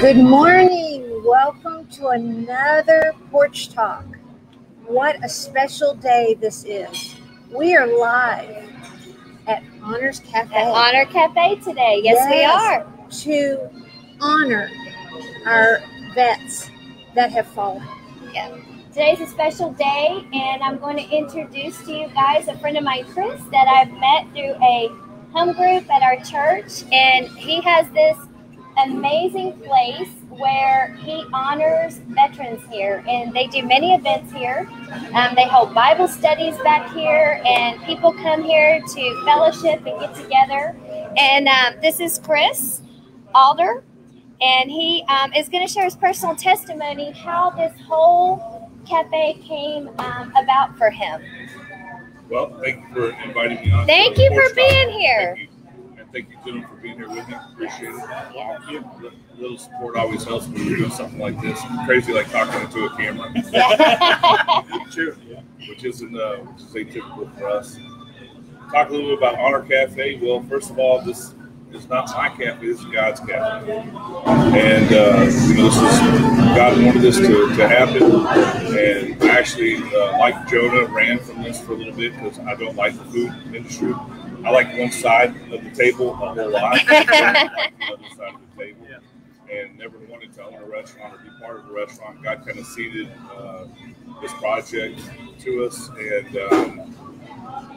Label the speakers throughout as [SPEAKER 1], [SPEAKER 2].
[SPEAKER 1] Good morning. Welcome to another Porch Talk. What a special day this is. We are live at Honors Cafe.
[SPEAKER 2] At Honor Cafe today. Yes, we are.
[SPEAKER 1] To honor our vets that have fallen.
[SPEAKER 2] Yeah. Today's a special day, and I'm going to introduce to you guys a friend of mine, Chris, that I've met through a home group at our church, and he has this amazing place where he honors veterans here, and they do many events here. They hold Bible studies back here, and people come here to fellowship and get together. And this is Chris Alder, and he is going to share his personal testimony how this whole cafe came about for him.
[SPEAKER 3] Well, thank you for inviting me on.
[SPEAKER 2] Thank you for being here.
[SPEAKER 3] Thank you. And thank you, gentlemen, for being here with me. Appreciate it.
[SPEAKER 2] Yeah.
[SPEAKER 3] A little support always helps when we're doing something like this. Crazy like talking into a camera. True. Yeah. Which is atypical for us. Talk a little bit about Honor Cafe. Well, first of all, this is not my cafe. This is God's cafe. And, this is, God wanted this to happen. And I actually, like Jonah, ran from this for a little bit because I don't like the food industry. I like one side of the table a whole lot. The other side of the table. And never wanted to own a restaurant or be part of a restaurant. God kind of seeded this project to us. And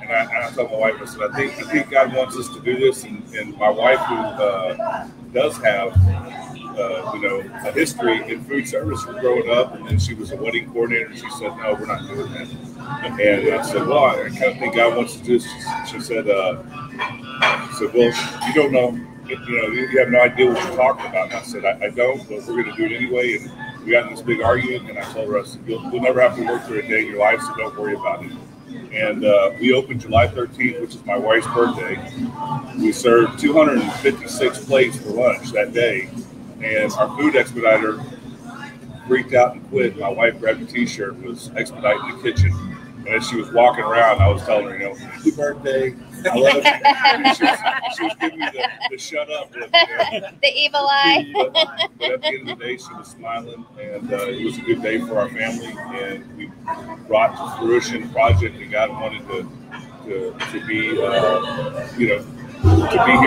[SPEAKER 3] I told my wife, I said, I think God wants us to do this. And my wife, who does have, a history in food service from growing up, and then she was a wedding coordinator. She said, no, we're not doing that. And I said, well, I kind of think God wants to do this. She said, well, you don't know, you have no idea what you're talking about. And I said, I don't, but we're going to do it anyway. And we got in this big argument, and I told her, I said, you'll never have to work through a day in your life, so don't worry about it. And we opened July 13th, which is my wife's birthday. We served 256 plates for lunch that day. And our food expediter freaked out and quit. My wife grabbed a T-shirt and was expediting the kitchen. And as she was walking around, I was telling her, happy birthday. I love it. She was giving me the shut up look.
[SPEAKER 2] The evil eye.
[SPEAKER 3] But at the end of the day, she was smiling. And it was a good day for our family. And we brought to fruition a project that God wanted to be, to be here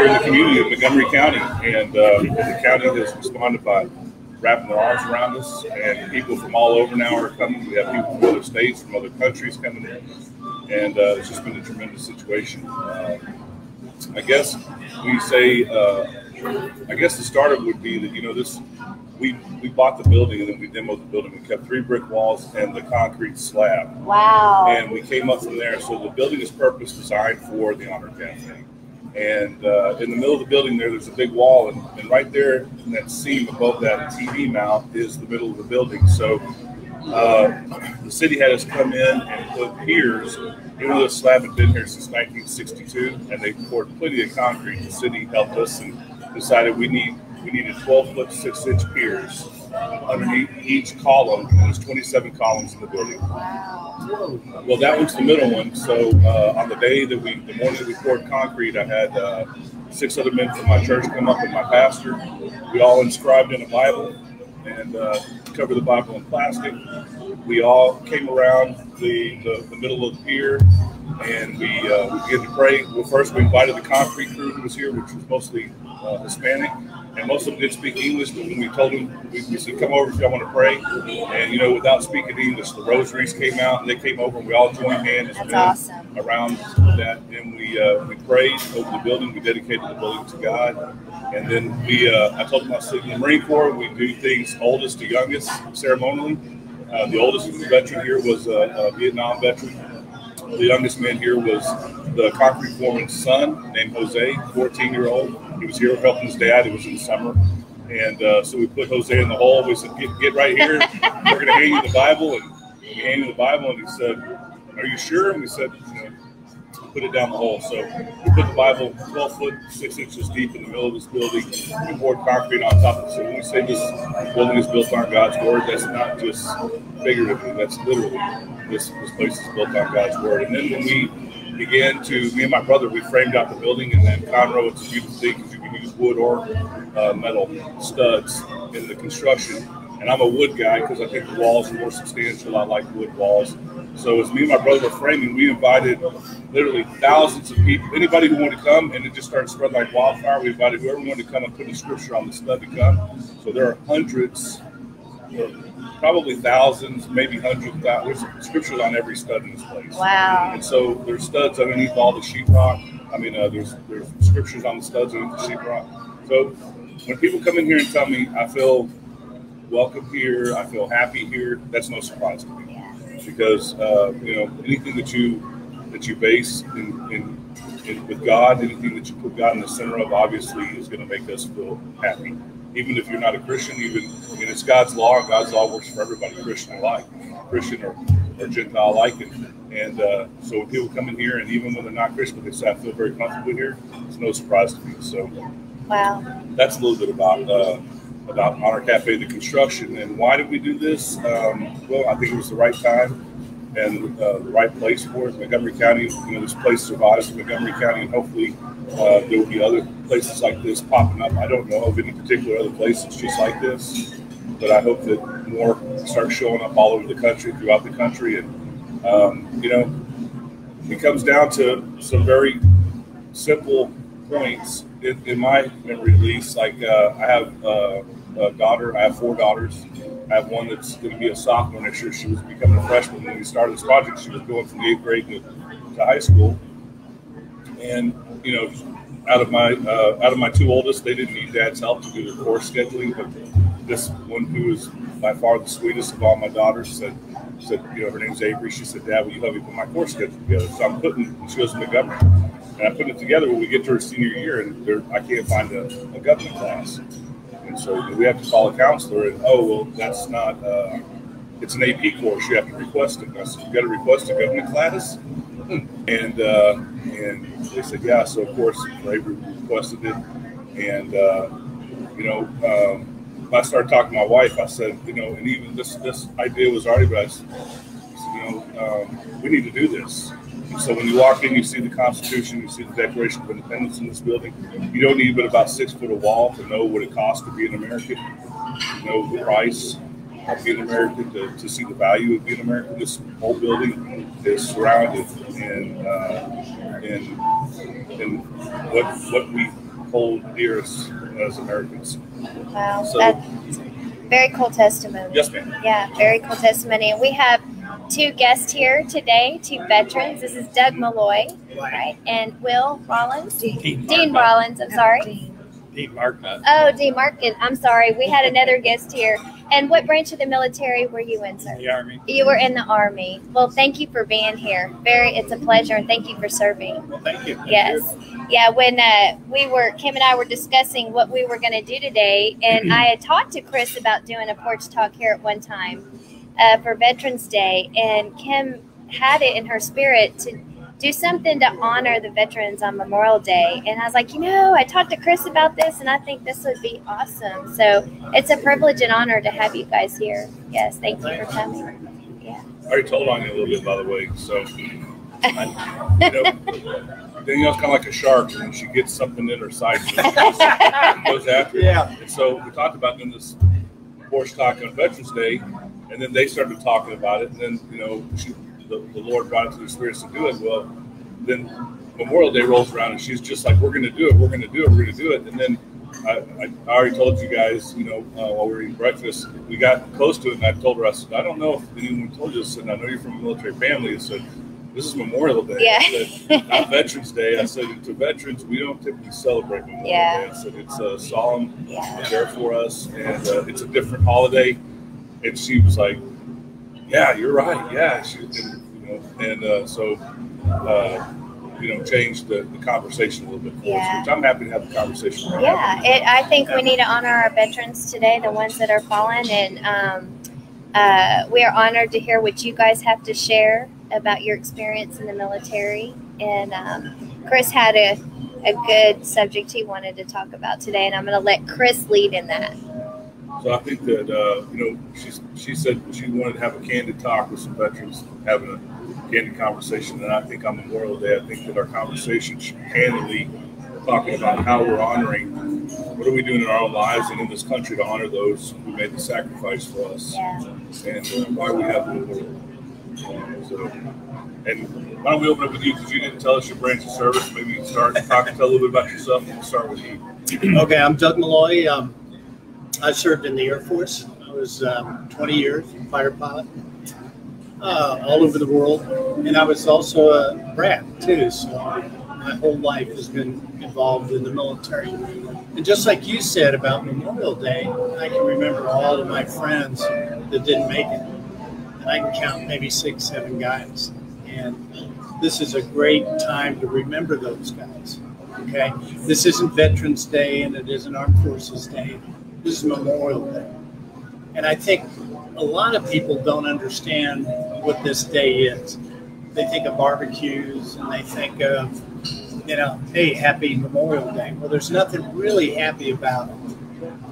[SPEAKER 3] in the community of Montgomery County. And the county has responded by wrapping their arms around us, and people from all over now are coming. We have people from other states, from other countries coming in, and it's just been a tremendous situation. I guess we say, the startup would be that, we bought the building and then we demoed the building. We kept 3 brick walls and the concrete slab.
[SPEAKER 2] Wow.
[SPEAKER 3] And we came up from there. So the building is purpose designed for the Honor Cafe. And in the middle of the building there's a big wall, and right there in that seam above that TV mount is the middle of the building. So the city had us come in and put piers, even though the slab had been here since 1962, and they poured plenty of concrete. The city helped us and decided we we needed 12-foot 6-inch piers underneath each column. And there's 27 columns in the building.
[SPEAKER 1] Wow.
[SPEAKER 3] Well, that was the middle one. So on the morning that we poured concrete, I had 6 other men from my church come up with my pastor. We all inscribed in a Bible and covered the Bible in plastic. We all came around the middle of the pier, and we began to pray. Well, first we invited the concrete crew who was here, which was mostly Hispanic, and most of them didn't speak English. But when we told them, we said, "Come over if y'all want to pray," and without speaking English, the rosaries came out, and they came over, and we all joined hands.
[SPEAKER 1] That's awesome.
[SPEAKER 3] Around that, and we prayed over the building. We dedicated the building to God, and then I told them I said, in the Marine Corps, we do things oldest to youngest ceremonially. The oldest veteran here was a Vietnam veteran. The youngest man here was the concrete foreman's son named Jose, 14-year-old. He was here helping his dad. It was in the summer. And so we put Jose in the hole. We said, get right here. We're going to hand you the Bible. And we handed him the Bible, and he said, "Are you sure?" And we said, put it down the hole. So we put the Bible 12 foot 6 inches deep in the middle of this building. We poured concrete on top of it. So when we say this building is built on God's word, that's not just figuratively. That's literally this place is built on God's word. And then when we began me and my brother, we framed out the building. And then Conroe, it's a beautiful thing because you can use wood or metal studs in the construction. And I'm a wood guy because I think the walls are more substantial. I like wood walls. So as me and my brother were framing, we invited literally thousands of people, anybody who wanted to come, and it just started spreading like wildfire. We invited whoever wanted to come and put a scripture on the stud to come. So there are hundreds, probably thousands, maybe hundreds. There's scriptures on every stud in this place.
[SPEAKER 1] Wow.
[SPEAKER 3] And so there's studs underneath all the sheetrock. I mean, there's scriptures on the studs underneath the sheetrock. So when people come in here and tell me I feel welcome here, I feel happy here, that's no surprise to me. Because anything that you base in with God, anything that you put God in the center of, obviously is going to make us feel happy. Even if you're not a Christian, it's God's law, and God's law works for everybody, Christian alike, Christian or Gentile alike. And so when people come in here, and even when they're not Christian, they say I feel very comfortable here, it's no surprise to me. So
[SPEAKER 1] wow,
[SPEAKER 3] that's a little bit about Honor Cafe, the construction. And why did we do this? Well, I think it was the right time and the right place for it. Montgomery County, this place survives in Montgomery County, and hopefully there will be other places like this popping up. I don't know of any particular other places just like this, but I hope that more start showing up all over the country, throughout the country. And, it comes down to some very simple points in my memory, at least. Like I have a daughter. I have 4 daughters. I have one that's going to be a sophomore next year. She was becoming a freshman when we started this project. She was going from the 8th grade to high school. And out of my 2 oldest, they didn't need Dad's help to do the course scheduling. But this one, who is by far the sweetest of all my daughters, said, her name's Avery. She said, "Dad, will you help me put my course schedule together?" So she goes to Montgomery, and I'm putting it together when we get to her senior year, and I can't find a government class. And so we have to call a counselor, and that's not, it's an AP course, you have to request it. And I said, "You got to request a government class?" And they said, "Yeah." So of course, Avery requested it. And, I started talking to my wife. I said, and even this idea was already, but I said, we need to do this. And so when you walk in, you see the Constitution, you see the Declaration of Independence in this building. You don't need but about 6 foot of wall to know what it costs to be an American, to know the price of being American, to see the value of being American. This whole building is surrounded in what we hold dearest as Americans.
[SPEAKER 1] Wow,
[SPEAKER 3] so,
[SPEAKER 1] that's very cool testimony.
[SPEAKER 3] Yes, ma'am.
[SPEAKER 1] Yeah, very cool testimony. And we have 2 guests here today, 2 veterans. This is Doug Malloy, right? And Will Rollins? Dean Rollins, I'm sorry.
[SPEAKER 4] Dean Markin.
[SPEAKER 1] Oh, Dean Markin. I'm sorry. We had another guest here. And what branch of the military were you in, sir?
[SPEAKER 4] The Army.
[SPEAKER 1] You were in the Army. Well, thank you for being here. It's a pleasure, and thank you for serving.
[SPEAKER 4] Well, thank you.
[SPEAKER 1] Yes. Yeah, when Kim and I were discussing what we were going to do today, and I had talked to Chris about doing a Porch Talk here at one time for Veterans Day, and Kim had it in her spirit
[SPEAKER 2] do something to honor the veterans on Memorial Day. And I was like, I talked to Chris about this, and I think this would be awesome. So it's a privilege and honor to have you guys here. Yes, thank you for coming. Yeah.
[SPEAKER 3] I already told on you a little bit, by the way. So, Danielle's kind of like a shark, and she gets something in her sight, she goes after it. Yeah. And so we talked about in this Porch Talk on Veterans Day, and then they started talking about it, and then the Lord brought it to the spirits to do it. Well, then Memorial Day rolls around, and she's just like, "We're going to do it. We're going to do it. We're going to do it." And then I already told you guys, while we were eating breakfast, we got close to it, and I told her, I said, "I don't know if anyone told you this, and I know you're from a military family." I said, "This is Memorial Day."
[SPEAKER 2] Yeah.
[SPEAKER 3] I said, "Not Veterans Day." I said, "To veterans, we don't typically celebrate Memorial Day." I said, "It's solemn, there for us, and it's a different holiday." And she was like, "Yeah, you're right. Yeah." Changed the conversation a little bit for us, which I'm happy to have the conversation.
[SPEAKER 2] I think we need to honor our veterans today, the ones that are fallen, and we are honored to hear what you guys have to share about your experience in the military. And Chris had a good subject he wanted to talk about today, and I'm going to let Chris lead in that.
[SPEAKER 3] So I think that, she said she wanted to have a candid talk with some veterans, having a candid conversation. And I think on Memorial Day, I think that our conversation should candidly talking about how we're honoring, what are we doing in our own lives and in this country to honor those who made the sacrifice for us, and why we have the Memorial. And why don't we open up with you, because you didn't tell us your branch of service. Maybe you can tell a little bit about yourself, and we'll start with you.
[SPEAKER 4] Okay, I'm Doug Malloy. I served in the Air Force. I was 20 years, fighter pilot, all over the world. And I was also a brat, too. So my whole life has been involved in the military. And just like you said about Memorial Day, I can remember all of my friends that didn't make it. And I can count maybe 6, 7 guys. And this is a great time to remember those guys. Okay? This isn't Veterans Day, and it isn't Armed Forces Day. This is Memorial Day. And I think a lot of people don't understand what this day is. They think of barbecues, and they think of, hey, happy Memorial Day. Well, there's nothing really happy about it.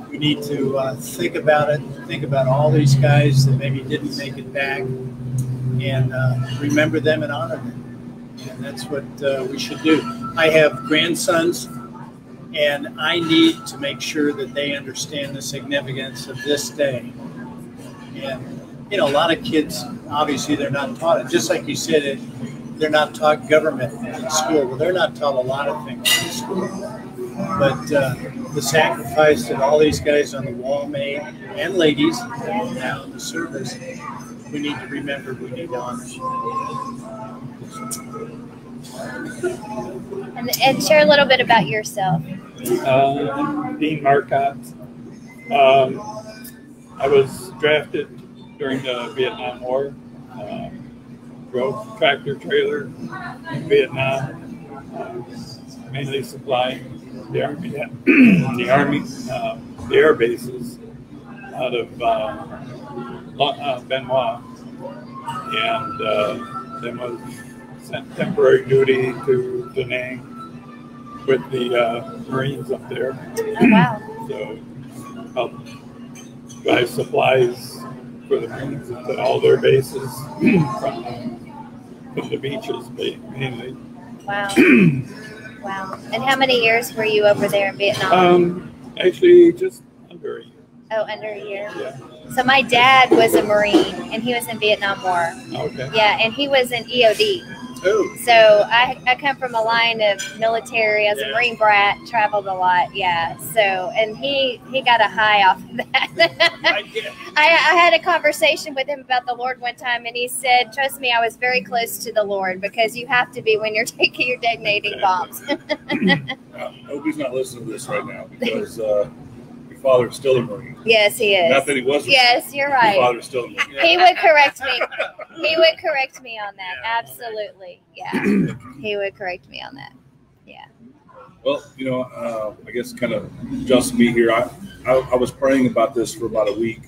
[SPEAKER 4] We need to think about it, think about all these guys that maybe didn't make it back, and remember them and honor them. And that's what we should do. I have grandsons, and I need to make sure that they understand the significance of this day. And, a lot of kids, obviously, they're not taught it. Just like you said, they're not taught government in school. Well, they're not taught a lot of things in school. But the sacrifice that all these guys on the wall made, and ladies, now in the service, we need to remember, we need to honor.
[SPEAKER 2] And share a little bit about yourself.
[SPEAKER 5] Dean Marcotte. I was drafted during the Vietnam War. Drove tractor trailer in Vietnam, mainly supplying the Army, the air bases out of Benoit, and then was sent temporary duty to Da Nang with the Marines up there.
[SPEAKER 2] Oh, wow.
[SPEAKER 5] So helped drive supplies for the Marines to all their bases from the beaches, mainly.
[SPEAKER 2] Wow. Wow. And how many years were you over there in Vietnam?
[SPEAKER 5] Actually, just under a year.
[SPEAKER 2] Oh, under a year?
[SPEAKER 5] Yeah.
[SPEAKER 2] So my dad was a Marine, and he was in Vietnam War.
[SPEAKER 5] Okay.
[SPEAKER 2] Yeah, and he was in EOD.
[SPEAKER 4] Oh.
[SPEAKER 2] So I come from a line of military as a Marine brat, traveled a lot, So, and he got a high off of that. I had a conversation with him about the Lord one time, and he said, trust me, I was very close to the Lord, because you have to be when you're taking your detonating bombs.
[SPEAKER 3] I hope he's not listening to this right now, because your father is still a Marine.
[SPEAKER 2] Yes, he is.
[SPEAKER 3] Not that he wasn't.
[SPEAKER 2] Yes, you're right.
[SPEAKER 3] Your father's still a Marine.
[SPEAKER 2] He would correct me. He would correct me on that. Absolutely. Yeah. He would correct me on that. Yeah.
[SPEAKER 3] Well, I guess kind of just me here. I was praying about this for about a week,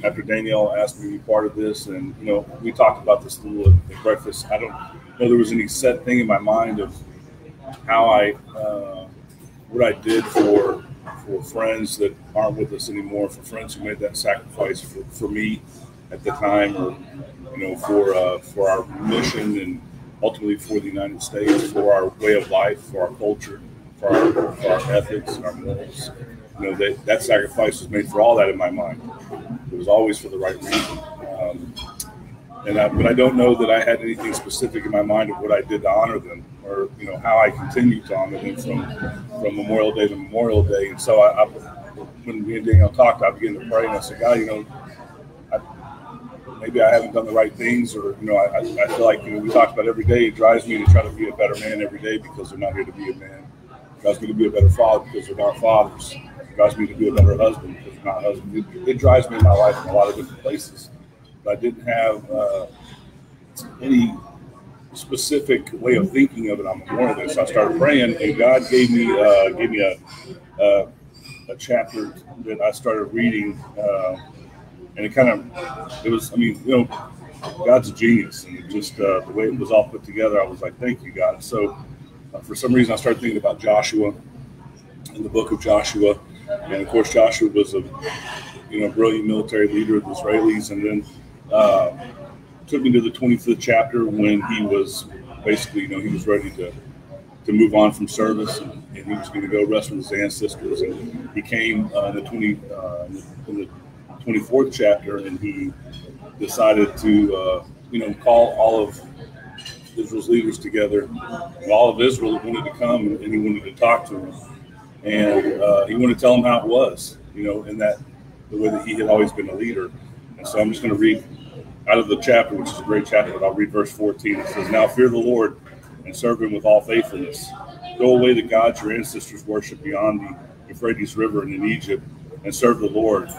[SPEAKER 3] after Danielle asked me to be part of this, and we talked about this a little at breakfast. I don't know there was any set thing in my mind of how what I did for friends that aren't with us anymore, for friends who made that sacrifice for me at the time, or for our mission, and ultimately for the United States, for our way of life, for our culture, for our ethics and our morals. That sacrifice was made for all that in my mind. It was always for the right reason. But I don't know that I had anything specific in my mind of what I did to honor them, or how I continue to honor them from Memorial Day to Memorial Day. And so when me and Danielle talked, I began to pray, and I said, God, maybe I haven't done the right things, or I feel like we talked about every day. It drives me to try to be a better man every day because they're not here to be a man. It drives me to be a better father because they're not fathers. It drives me to be a better husband because they're not husbands. It drives me in my life in a lot of different places. But I didn't have any specific way of thinking of it on Memorial Day. So I started praying, and God gave me a chapter that I started reading, and it was, God's a genius, and just the way it was all put together, I was like, thank you, God. So for some reason, I started thinking about Joshua, in the book of Joshua, and of course, Joshua was a brilliant military leader of the Israelis, and then took me to the 25th chapter when he was basically, he was ready to move on from service, and he was going to go rest with his ancestors. And he came in the 24th chapter, and he decided to, call all of Israel's leaders together. And all of Israel wanted to come, and he wanted to talk to them, and he wanted to tell them how it was, in that the way that he had always been a leader. And so I'm just going to read out of the chapter, which is a great chapter, but I'll read verse 14. It says, "Now fear the Lord and serve him with all faithfulness. Go away the gods your ancestors worshipped beyond the Euphrates River and in Egypt, and serve the Lord.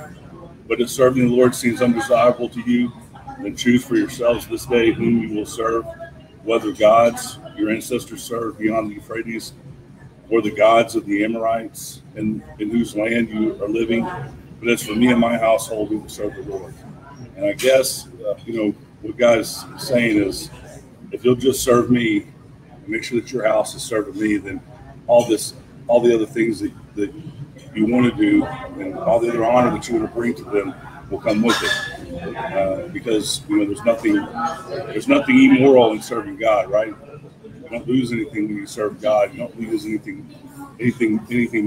[SPEAKER 3] But if serving the Lord seems undesirable to you, then choose for yourselves this day whom you will serve, whether gods your ancestors served beyond the Euphrates, or the gods of the Amorites in whose land you are living. But as for me and my household, we will serve the Lord." And I guess, what God is saying is, if you'll just serve me and make sure that your house is serving me, then all the other things that you want to do and all the other honor that you want to bring to them will come with it. Because, there's nothing immoral in serving God, right? You don't lose anything when you serve God. You don't lose anything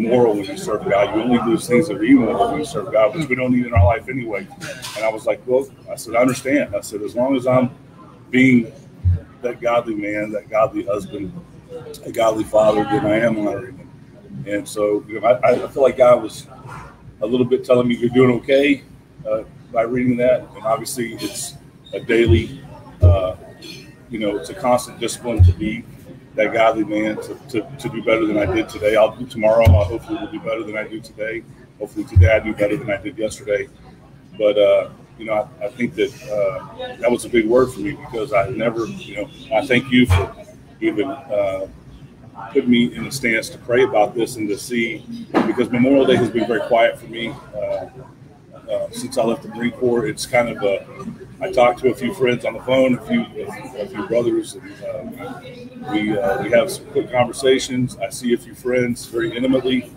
[SPEAKER 3] moral when you serve God. You only lose things that are immoral when you serve God, which we don't need in our life anyway. And I was like, well, I said, I understand. I said, as long as I'm being that godly man, that godly husband, a godly father, then I am honoring him. And so, I feel like God was a little bit telling me you're doing okay by reading that. And obviously, it's a daily, it's a constant discipline to be that godly man, to do better than I did today. I'll do tomorrow. I hopefully will do better than I do today. Hopefully today I do better than I did yesterday. But, I think that that was a big word for me, because I never, I thank you for even put me in a stance to pray about this and to see, because Memorial Day has been very quiet for me since I left the Marine Corps. It's kind of I talked to a few friends on the phone, a few brothers, and we have some quick conversations. I see a few friends very intimately.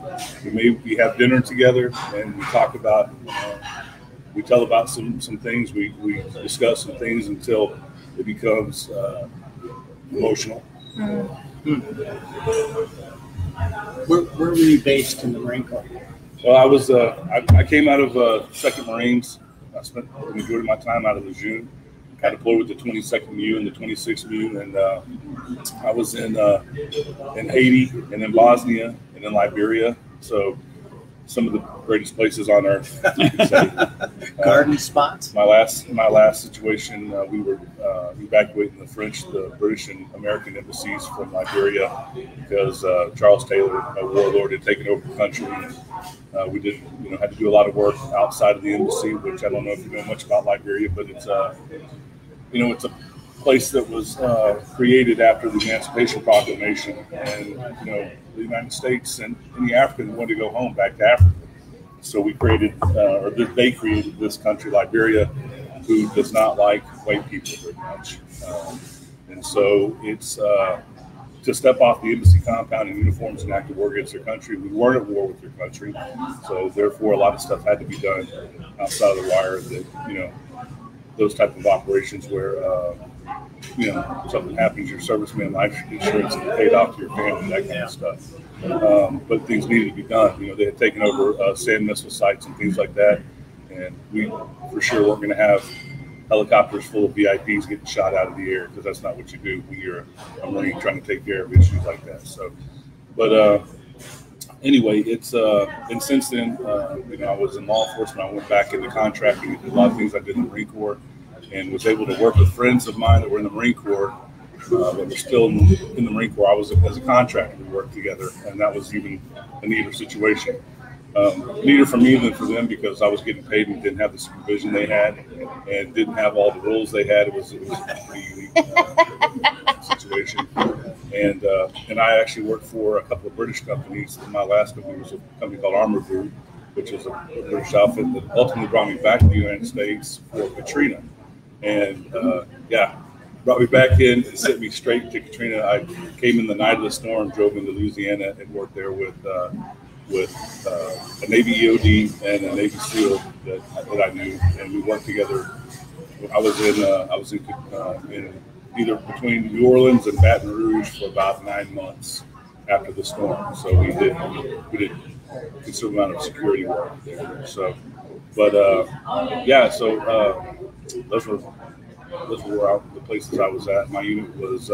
[SPEAKER 3] We have dinner together, and we talk about, we tell about some things. We discuss some things until it becomes emotional.
[SPEAKER 4] Mm-hmm. Where were you based in the Marine Corps?
[SPEAKER 3] Well, I came out of 2nd Marines. I spent the majority of my time out of Lejeune. I deployed with the 22nd MU and the 26th MU, and I was in Haiti, and in Bosnia, and in Liberia. So some of the greatest places on earth, you could say.
[SPEAKER 4] Garden spots.
[SPEAKER 3] My last situation, we were evacuating the British and American embassies from Liberia because Charles Taylor, a warlord, had taken over the country. We did, had to do a lot of work outside of the embassy, which I don't know if you know much about Liberia, but it's it's a place that was created after the Emancipation Proclamation, and the United States and any African wanted to go home back to Africa. So we created, or they created this country, Liberia, who does not like white people very much. And so it's to step off the embassy compound in uniforms and act a war against their country. We weren't at war with their country, so therefore a lot of stuff had to be done outside of the wire. That, you know, those type of operations where you know, something happens, your serviceman life insurance is paid off to your family, that kind of stuff. But things needed to be done. You know, they had taken over sand missile sites and things like that, and we for sure weren't going to have helicopters full of VIPs getting shot out of the air, because that's not what you do when you're a Marine trying to take care of issues like that. So, but anyway, it's and since then, you know, I was in law enforcement. I went back into contracting, did a lot of things I did in the Marine Corps, and was able to work with friends of mine that were in the Marine Corps, that were still in the Marine Corps. I was as a contractor, we worked together, and that was even a neater situation. Neater for me than for them, because I was getting paid and didn't have the supervision they had, and didn't have all the rules they had. It was a pretty unique situation. And I actually worked for a couple of British companies. My last company was a company called Armor Group, which is a British outfit that ultimately brought me back to the United States for Katrina. And brought me back in and sent me straight to Katrina. I came in the night of the storm, drove into Louisiana, and worked there with a Navy EOD and a Navy SEAL that I knew, and we worked together. I was in either between New Orleans and Baton Rouge for about 9 months after the storm. So we did a considerable amount of security work there. So, but those were the places I was at. My unit was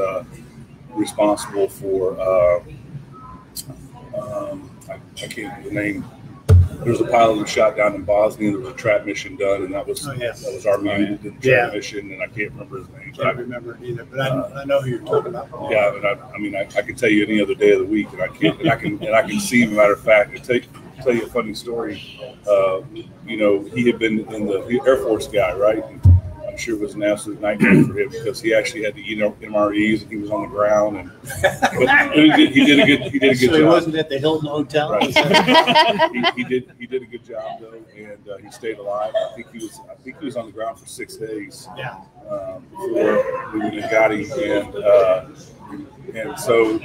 [SPEAKER 3] responsible for. I can't remember the name. There was a pilot who shot down in Bosnia. There was a trap mission done, and that was our unit that did the trap mission, and I can't remember his name.
[SPEAKER 4] I can't remember it either, but I know who you're talking about.
[SPEAKER 3] Yeah, and I can tell you any other day of the week, and I can see. As a matter of fact, to tell you a funny story. You know, he had been in the Air Force guy, right? And I'm sure it was an absolute nightmare for him, because he actually had the MREs and he was on the ground, and but he did a good job.
[SPEAKER 4] So he wasn't at the Hilton Hotel.
[SPEAKER 3] Right. he did a good job though, and he stayed alive. I think he was on the ground for 6 days.
[SPEAKER 4] Yeah.
[SPEAKER 3] Before we went and got him, and so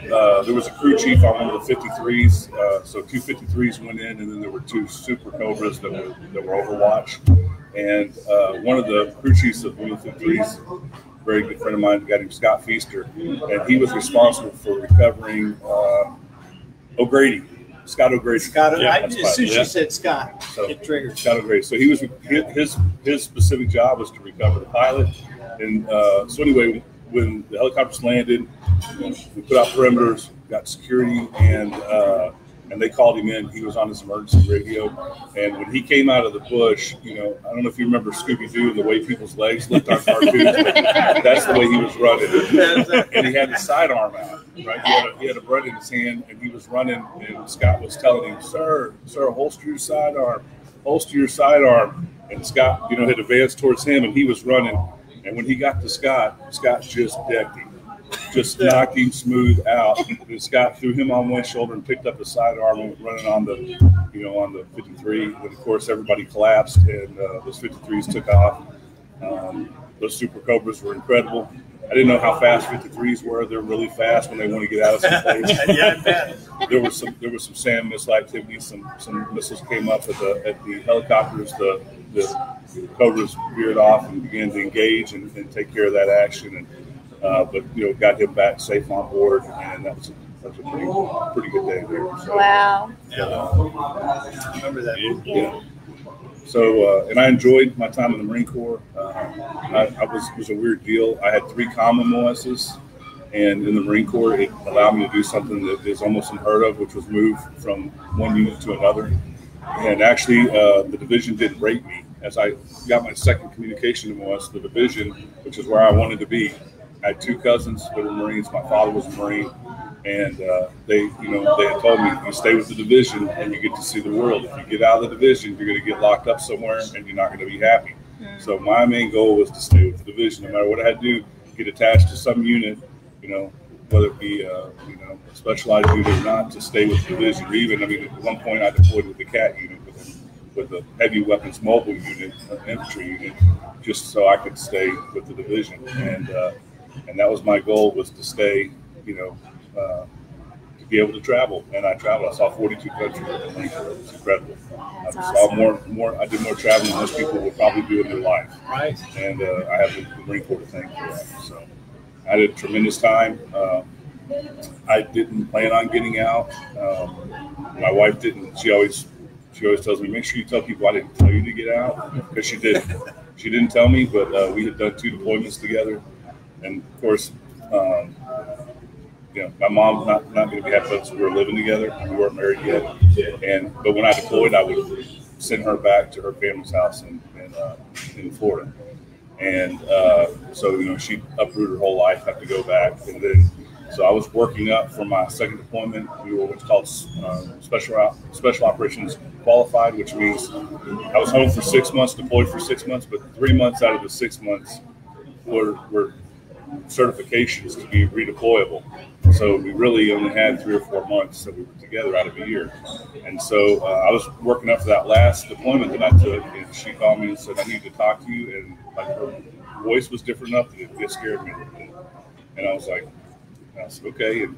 [SPEAKER 3] there was a crew chief on one of the 53s. So 2 53s went in, and then there were 2 Super Cobras that were Overwatch. And one of the crew chiefs of one of the 53s, very good friend of mine, a guy named Scott Feaster, and he was responsible for recovering O'Grady. Scott O'Grady.
[SPEAKER 4] As soon as you said Scott, it triggered.
[SPEAKER 3] Scott O'Grady. So he was his specific job was to recover the pilot. And so anyway, when the helicopters landed, we put out perimeters, got security, and they called him in. He was on his emergency radio. And when he came out of the bush, you know, I don't know if you remember Scooby-Doo and the way people's legs looked on cartoons, but that's the way he was running. And he had his sidearm out, right? He had a bread in his hand, and he was running, and Scott was telling him, sir, holster your sidearm. And Scott, you know, had advanced towards him, and he was running. And when he got to Scott just decked him. Just knocked him smooth out. And Scott threw him on one shoulder and picked up his sidearm and went running on the 53. And of course, everybody collapsed, and those 53s took off. Those Super Cobras were incredible. I didn't know how fast 53s were. They're really fast when they want to get out of some place.
[SPEAKER 4] Yeah, I bet.
[SPEAKER 3] There was some SAM missile activity. Some missiles came up at the helicopters. The Cobras veered off and began to engage and take care of that action. And but you know, got him back safe on board, and that was a pretty good day there. So,
[SPEAKER 2] wow.
[SPEAKER 4] I remember that.
[SPEAKER 3] Yeah. So and I enjoyed my time in the Marine Corps. It was a weird deal. I had 3 common MOSs, and in the Marine Corps, it allowed me to do something that is almost unheard of, which was move from one unit to another. And actually, the division didn't rate me. As I got my second communication MOS, the division, which is where I wanted to be, I had 2 cousins that were Marines. My father was a Marine, and they had told me, you stay with the division and you get to see the world. If you get out of the division, you're going to get locked up somewhere and you're not going to be happy. So my main goal was to stay with the division, no matter what I had to do. Get attached to some unit, you know, whether it be a specialized unit or not, to stay with the division. Or even, I mean, at one point I deployed with the CAT unit with them. with a heavy weapons mobile unit, infantry unit, just so I could stay with the division. And that was my goal, was to stay, to be able to travel. And I traveled. I saw 42 countries in the Marine Corps. It was incredible. I saw more. I did more traveling than most people would probably do in their life. Right. And I have the Marine Corps to thank for that. So I had a tremendous time. I didn't plan on getting out. My wife didn't. She always tells me, make sure you tell people I didn't tell you to get out, because she didn't. She didn't tell me, but we had done 2 deployments together, and of course, my mom not going to be happy because we were living together. We weren't married yet, but when I deployed, I would send her back to her family's house in Florida, and so she uprooted her whole life, had to go back, and then. So I was working up for my second deployment. We were what's called special operations qualified, which means I was home for 6 months, deployed for 6 months, but 3 months out of the 6 months were certifications to be redeployable. So we really only had 3 or 4 months that we were together out of a year. And so I was working up for that last deployment that I took, and she called me and said, I need to talk to you. And like her voice was different enough that it scared me a little bit. And I was like, okay, and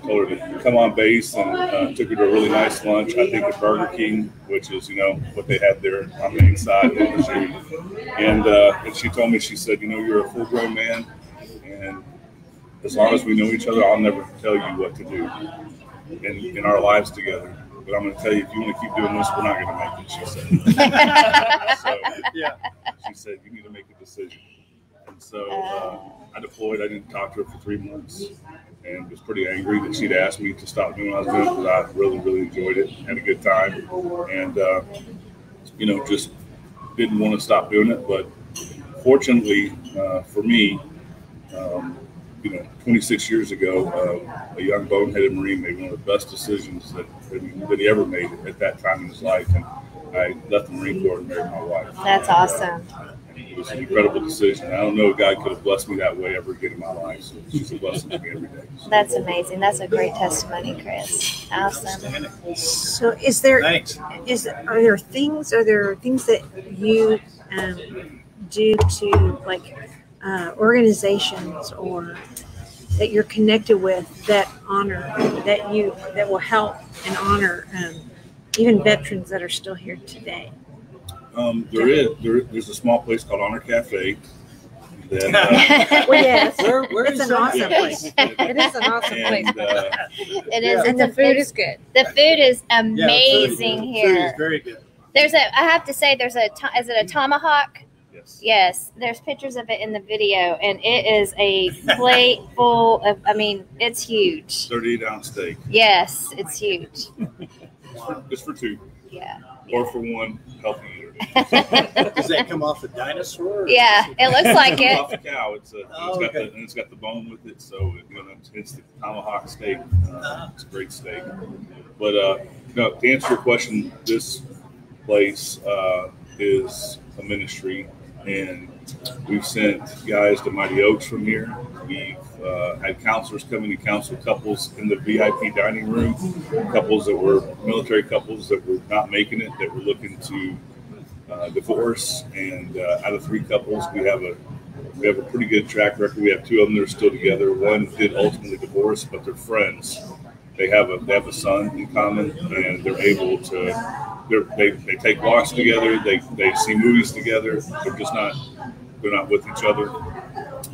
[SPEAKER 3] told her to come on base, and took her to a really nice lunch, I think at Burger King, which is, what they had there on the inside. And she told me, she said, you're a full-grown man, and as long as we know each other, I'll never tell you what to do in our lives together. But I'm going to tell you, if you want to keep doing this, we're not going to make it, she said. She said, you need to make a decision. And so I deployed. I didn't talk to her for 3 months, and was pretty angry that she'd asked me to stop doing what I was doing, because I really, really enjoyed it, had a good time, and just didn't want to stop doing it. But fortunately for me, 26 years ago, a young boneheaded Marine made one of the best decisions that he ever made at that time in his life, and I left the Marine Corps and married my wife.
[SPEAKER 1] That's awesome.
[SPEAKER 3] It was an incredible decision. I don't know if God could have blessed me that way ever again in my life. So it's a blessing to me every day.
[SPEAKER 1] That's amazing. That's a great testimony, Chris. Awesome. So are there things that you do to organizations or that you're connected with that will help and honor even veterans that are still here today?
[SPEAKER 3] There's a small place called Honor Cafe. That,
[SPEAKER 1] well, yes,
[SPEAKER 4] it's an awesome place.
[SPEAKER 1] It is an awesome place.
[SPEAKER 2] It is,
[SPEAKER 1] and the food is good.
[SPEAKER 2] The food is amazing here.
[SPEAKER 4] Food is very good.
[SPEAKER 2] I have to say, is it a tomahawk?
[SPEAKER 3] Yes.
[SPEAKER 2] Yes, there's pictures of it in the video, and it is a plate full of. It's huge.
[SPEAKER 3] 38-ounce steak.
[SPEAKER 2] Yes, it's huge.
[SPEAKER 3] Just for 2.
[SPEAKER 2] Yeah.
[SPEAKER 3] Or for 1 healthy eater.
[SPEAKER 4] Does that come off a dinosaur?
[SPEAKER 2] Yeah, it looks like it.
[SPEAKER 3] Off a cow. It's got the bone with it, so it's the tomahawk steak. It's a great steak. But to answer your question, this place is a ministry, and we've sent guys to Mighty Oaks from here. We've had counselors come in and counsel couples in the VIP dining room, couples that were military couples that were not making it, that were looking to divorce. And out of 3 couples, we have a pretty good track record. We have 2 of them that are still together. One did ultimately divorce, but they're friends. They have a son in common, and they're able to. They take walks together. They see movies together. They're not with each other.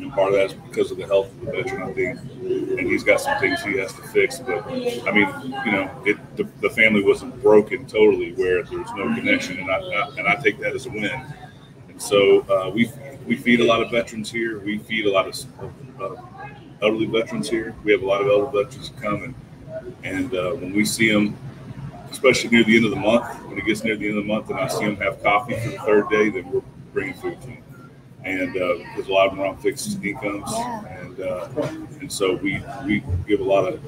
[SPEAKER 3] And part of that is because of the health of the veteran, I think. And he's got some things he has to fix. But the family wasn't broken totally where there's no connection, and I take that as a win. And so we feed a lot of veterans here. We feed a lot of elderly veterans here. We have a lot of elderly veterans that come, and when we see them, especially near the end of the month, when it gets near the end of the month and I see them have coffee for the 3rd day, then we're bringing food to them. And because a lot of them are on fixed incomes, and so we give a lot of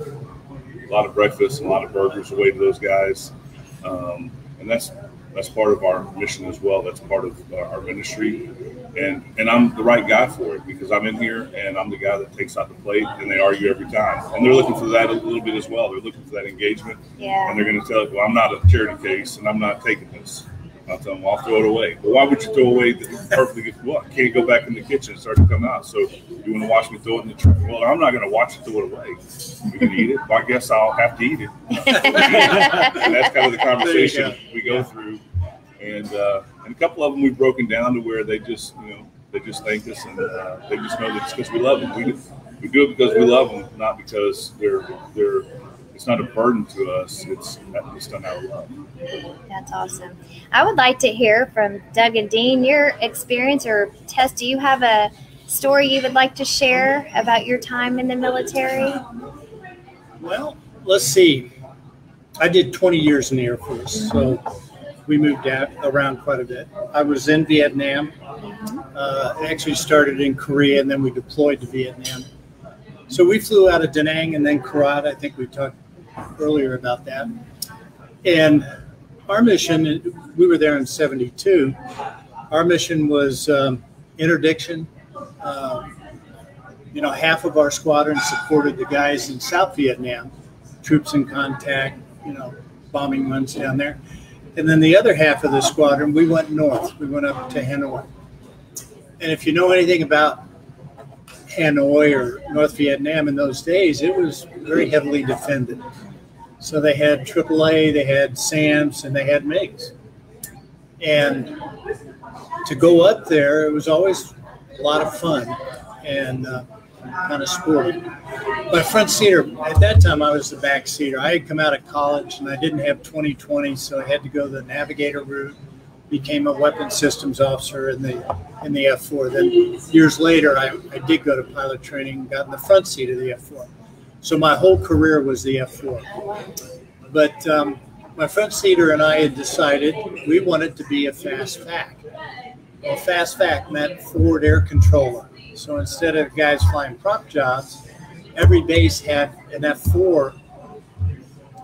[SPEAKER 3] breakfast and a lot of burgers away to those guys, and that's part of our mission as well. That's part of our ministry, And I'm the right guy for it because I'm in here and I'm the guy that takes out the plate and they argue every time. And they're looking for that a little bit as well. They're looking for that engagement.
[SPEAKER 2] Yeah.
[SPEAKER 3] And they're going to tell you, well, I'm not a charity case and I'm not taking this. I'll tell them, well, I'll throw it away. Well, why would you throw away the perfectly good? Well, I can't go back in the kitchen and start to come out. So you want to watch me throw it in the trash? Well, I'm not going to watch you throw it away. You can eat it. Well, I guess I'll have to eat it. And that's kind of the conversation we go through. And a couple of them we've broken down to where they just, they just thank us and they just know that it's because we love them. We do it because we love them, not because they're. It's not a burden to us. It's done out of love.
[SPEAKER 2] That's awesome. I would like to hear from Doug and Dean, your experience or Tess. Do you have a story you would like to share about your time in the military?
[SPEAKER 4] Well, let's see. I did 20 years in the Air Force, so we moved around quite a bit. I was in Vietnam. Actually started in Korea, and then we deployed to Vietnam. So we flew out of Da Nang and then Korat. I think we talked earlier about that. And our mission, we were there in 72. Our mission was interdiction. Half of our squadron supported the guys in South Vietnam, troops in contact, bombing runs down there. And then the other half of the squadron, we went north. We went up to Hanoi. And if you know anything about Hanoi or North Vietnam in those days, it was very heavily defended. So they had AAA, they had SAMs, and they had MiGs. And to go up there, it was always a lot of fun and kind of sporty. My front seater, at that time I was the back seater. I had come out of college and I didn't have 20/20, so I had to go the navigator route. Became a weapons systems officer in the F4. Then years later, I did go to pilot training, got in the front seat of the F4. So my whole career was the F4. But my front seater and I had decided we wanted to be a fast FAC. Well, fast FAC meant forward air controller. So instead of guys flying prop jobs, every base had an F4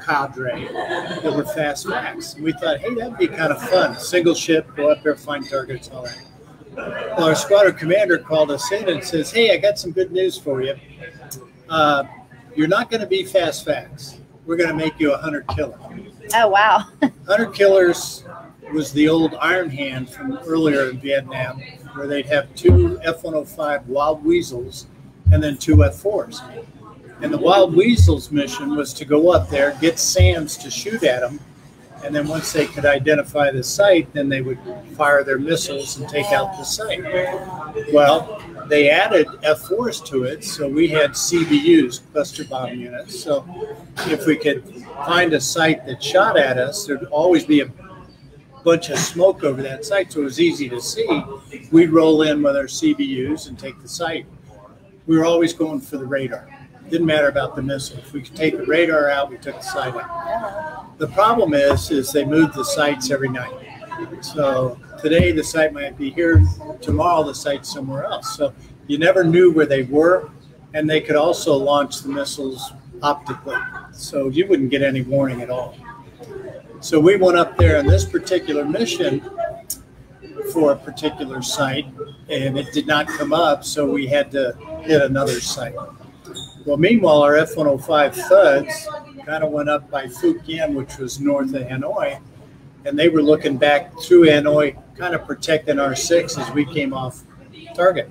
[SPEAKER 4] cadre that were fast FACs. We thought, hey, that'd be kind of fun. Single ship, go up there, find targets, all that. Well, our squadron commander called us in and says, hey, I got some good news for you. You're not going to be fast FACs. We're going to make you a hunter killer.
[SPEAKER 2] Oh, wow.
[SPEAKER 4] Hunter killers was the old Iron Hand from earlier in Vietnam, where they'd have 2 F-105 Wild Weasels and then 2 F-4s. And the Wild Weasels mission was to go up there, get SAMs to shoot at them, and then once they could identify the site, then they would fire their missiles and take out the site. Well, they added F-4s to it, so we had CBUs, cluster bomb units. So if we could find a site that shot at us, there'd always be a bunch of smoke over that site, so it was easy to see. We'd roll in with our CBUs and take the site. We were always going for the radar. Didn't matter about the missile. If we could take the radar out, we took the site out. The problem is they move the sites every night. So today the site might be here, tomorrow the site's somewhere else. So you never knew where they were, and they could also launch the missiles optically. So you wouldn't get any warning at all. So we went up there on this particular mission for a particular site, and it did not come up, so we had to hit another site. Well, meanwhile, our F-105 thuds kind of went up by Phuc Yen, which was north of Hanoi, and they were looking back through Hanoi, kind of protecting our 6 as we came off target.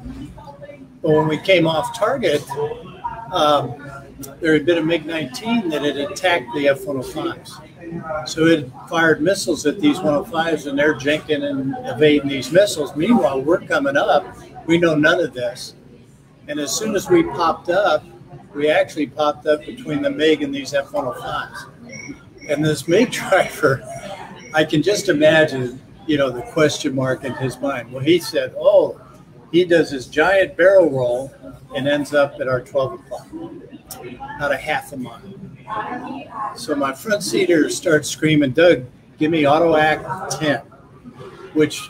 [SPEAKER 4] But when we came off target, there had been a MiG-19 that had attacked the F-105s. So it fired missiles at these 105s, and they're jinking and evading these missiles. Meanwhile, we're coming up. We know none of this. And as soon as we popped up, we actually popped up between the MiG and these F-105s. And this MiG driver, I can just imagine, the question mark in his mind. Well, he said, oh, he does his giant barrel roll and ends up at our 12 o'clock, about a half a mile. So my front seater starts screaming, Doug, give me auto act 10, which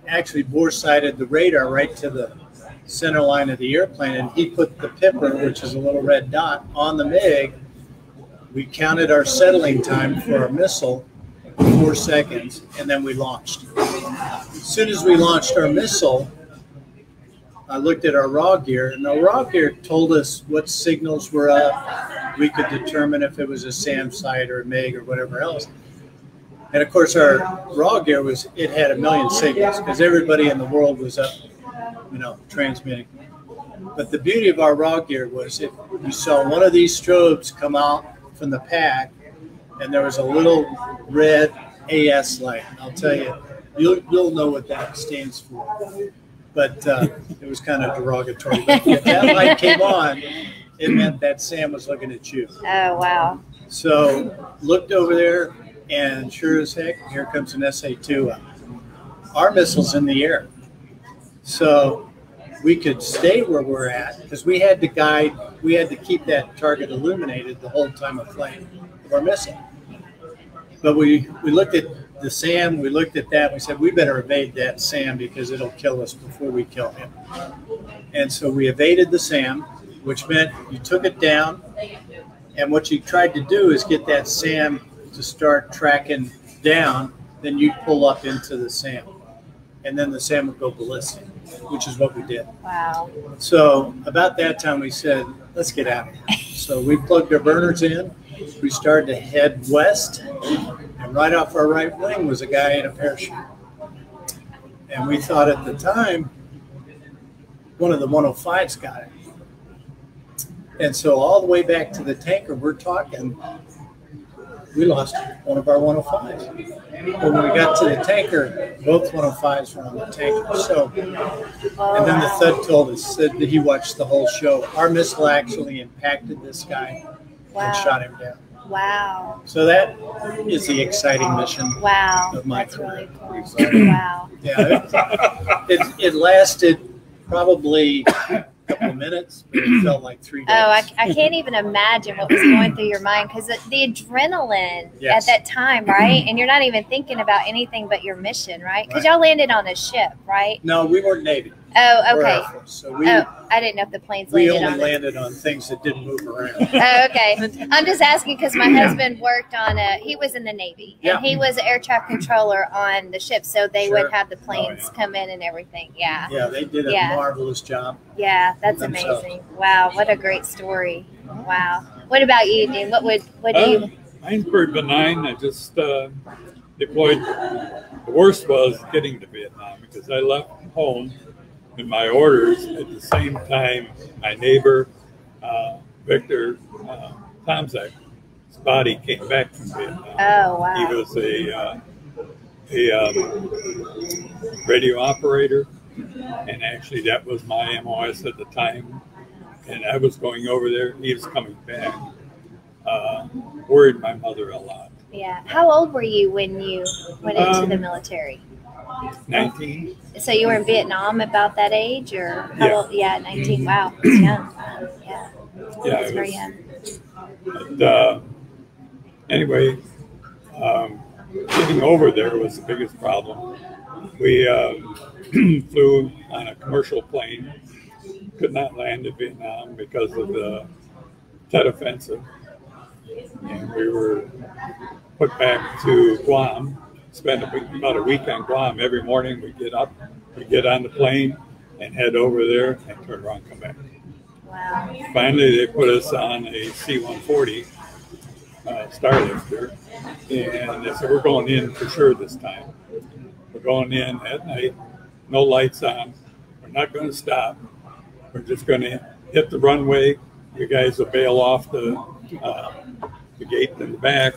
[SPEAKER 4] actually bore-sighted the radar right to the center line of the airplane, and he put the pipper, which is a little red dot, on the MiG. We counted our settling time for our missile, 4 seconds, and then we launched. As soon as we launched our missile, I looked at our raw gear, and our raw gear told us what signals were up. We could determine if it was a SAM site or a MiG or whatever else. And of course, our raw gear it had a million signals because everybody in the world was up, transmitting. But the beauty of our raw gear was if you saw one of these strobes come out from the pack, and there was a little red AS light. I'll tell you, you'll know what that stands for. But it was kind of derogatory. But if that light came on, it meant that SAM was looking at you.
[SPEAKER 2] Oh, wow.
[SPEAKER 4] So looked over there, and sure as heck, here comes an SA-2 up. Our missile's in the air. So we could stay where we're at because we had to keep that target illuminated the whole time of flight of our missile. But we looked at the SAM, we looked at that, we said, we better evade that SAM because it'll kill us before we kill him. And so we evaded the SAM, which meant you took it down, and what you tried to do is get that SAM to start tracking down, then you'd pull up into the SAM. And then the SAM would go ballistic, which is what we did.
[SPEAKER 2] Wow.
[SPEAKER 4] So about that time we said, let's get out of here. So we plugged our burners in. We started to head west, and right off our right wing was a guy in a parachute. And we thought at the time, one of the 105s got it. And so all the way back to the tanker, we're talking, we lost one of our 105s. But when we got to the tanker, both 105s were on the tanker. So, and then the thud told us, said that he watched the whole show. Our missile actually impacted this guy.
[SPEAKER 2] Wow.
[SPEAKER 4] And shot him down.
[SPEAKER 2] Wow.
[SPEAKER 4] So that is the exciting mission of my
[SPEAKER 2] That's
[SPEAKER 4] career.
[SPEAKER 2] really cool. Wow.
[SPEAKER 4] Yeah, it lasted probably a couple of minutes, but it felt like 3 days.
[SPEAKER 2] Oh, I can't even imagine what was going through your mind because the adrenaline
[SPEAKER 4] Yes.
[SPEAKER 2] at that time, right? And you're not even thinking about anything but your mission, right? Because y'all landed on a ship, right?
[SPEAKER 4] No, we weren't Navy.
[SPEAKER 2] Oh,
[SPEAKER 4] We're
[SPEAKER 2] okay.
[SPEAKER 4] Air Force, so we
[SPEAKER 2] I didn't know if the planes
[SPEAKER 4] we
[SPEAKER 2] landed
[SPEAKER 4] only
[SPEAKER 2] on
[SPEAKER 4] landed on things that didn't move around.
[SPEAKER 2] Oh, okay. I'm just asking because my husband worked on he was in the Navy, and
[SPEAKER 4] Yeah.
[SPEAKER 2] he was an air traffic controller on the ship, so they
[SPEAKER 4] Sure.
[SPEAKER 2] would have the planes come in and everything. Yeah.
[SPEAKER 4] Yeah, they did a
[SPEAKER 2] Yeah.
[SPEAKER 4] marvelous job.
[SPEAKER 2] Yeah, that's
[SPEAKER 4] Themselves.
[SPEAKER 2] amazing. Wow, what a great story. Wow. What about you, Dean? What do you?
[SPEAKER 5] Mine's pretty benign. I just deployed. The worst was getting to Vietnam because I left home in my orders at the same time my neighbor, Victor Tomzak's body came back from Vietnam.
[SPEAKER 2] Oh, wow.
[SPEAKER 5] He was a radio operator, and actually that was my MOS at the time. And I was going over there. He was coming back. Worried my mother a lot.
[SPEAKER 2] Yeah. How old were you when you went into the military?
[SPEAKER 5] 19.
[SPEAKER 2] So you were in Vietnam about that age, or how
[SPEAKER 5] Yeah.
[SPEAKER 2] old? Yeah, 19. Wow, that's young. Yeah,
[SPEAKER 5] Yeah,
[SPEAKER 2] that's
[SPEAKER 5] it
[SPEAKER 2] very
[SPEAKER 5] was.
[SPEAKER 2] young.
[SPEAKER 5] But, anyway, getting over there was the biggest problem. We flew on a commercial plane, could not land in Vietnam because of the Tet Offensive. And we were put back to Guam, spent about a week on Guam. Every morning we get up, we get on the plane and head over there and turn around and come back.
[SPEAKER 2] Wow.
[SPEAKER 5] Finally, they put us on a C-140 Starlifter, and they said, we're going in for sure this time. We're going in at night, no lights on. We're not going to stop. We're just going to hit the runway. You guys will bail off the gate in the back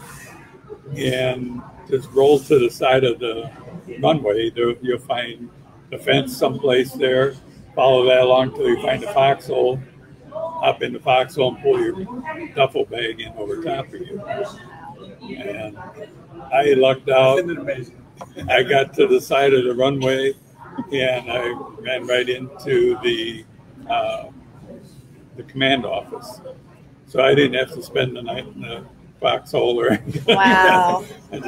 [SPEAKER 5] and just roll to the side of the runway. You'll find the fence someplace there. Follow that along till you find a foxhole. Hop in the foxhole and pull your duffel bag in over top of you. And I lucked out.
[SPEAKER 4] Isn't it amazing?
[SPEAKER 5] I got to the side of the runway and I ran right into the command office. So I didn't have to spend the night in the foxhole or anything.
[SPEAKER 2] Wow.
[SPEAKER 5] I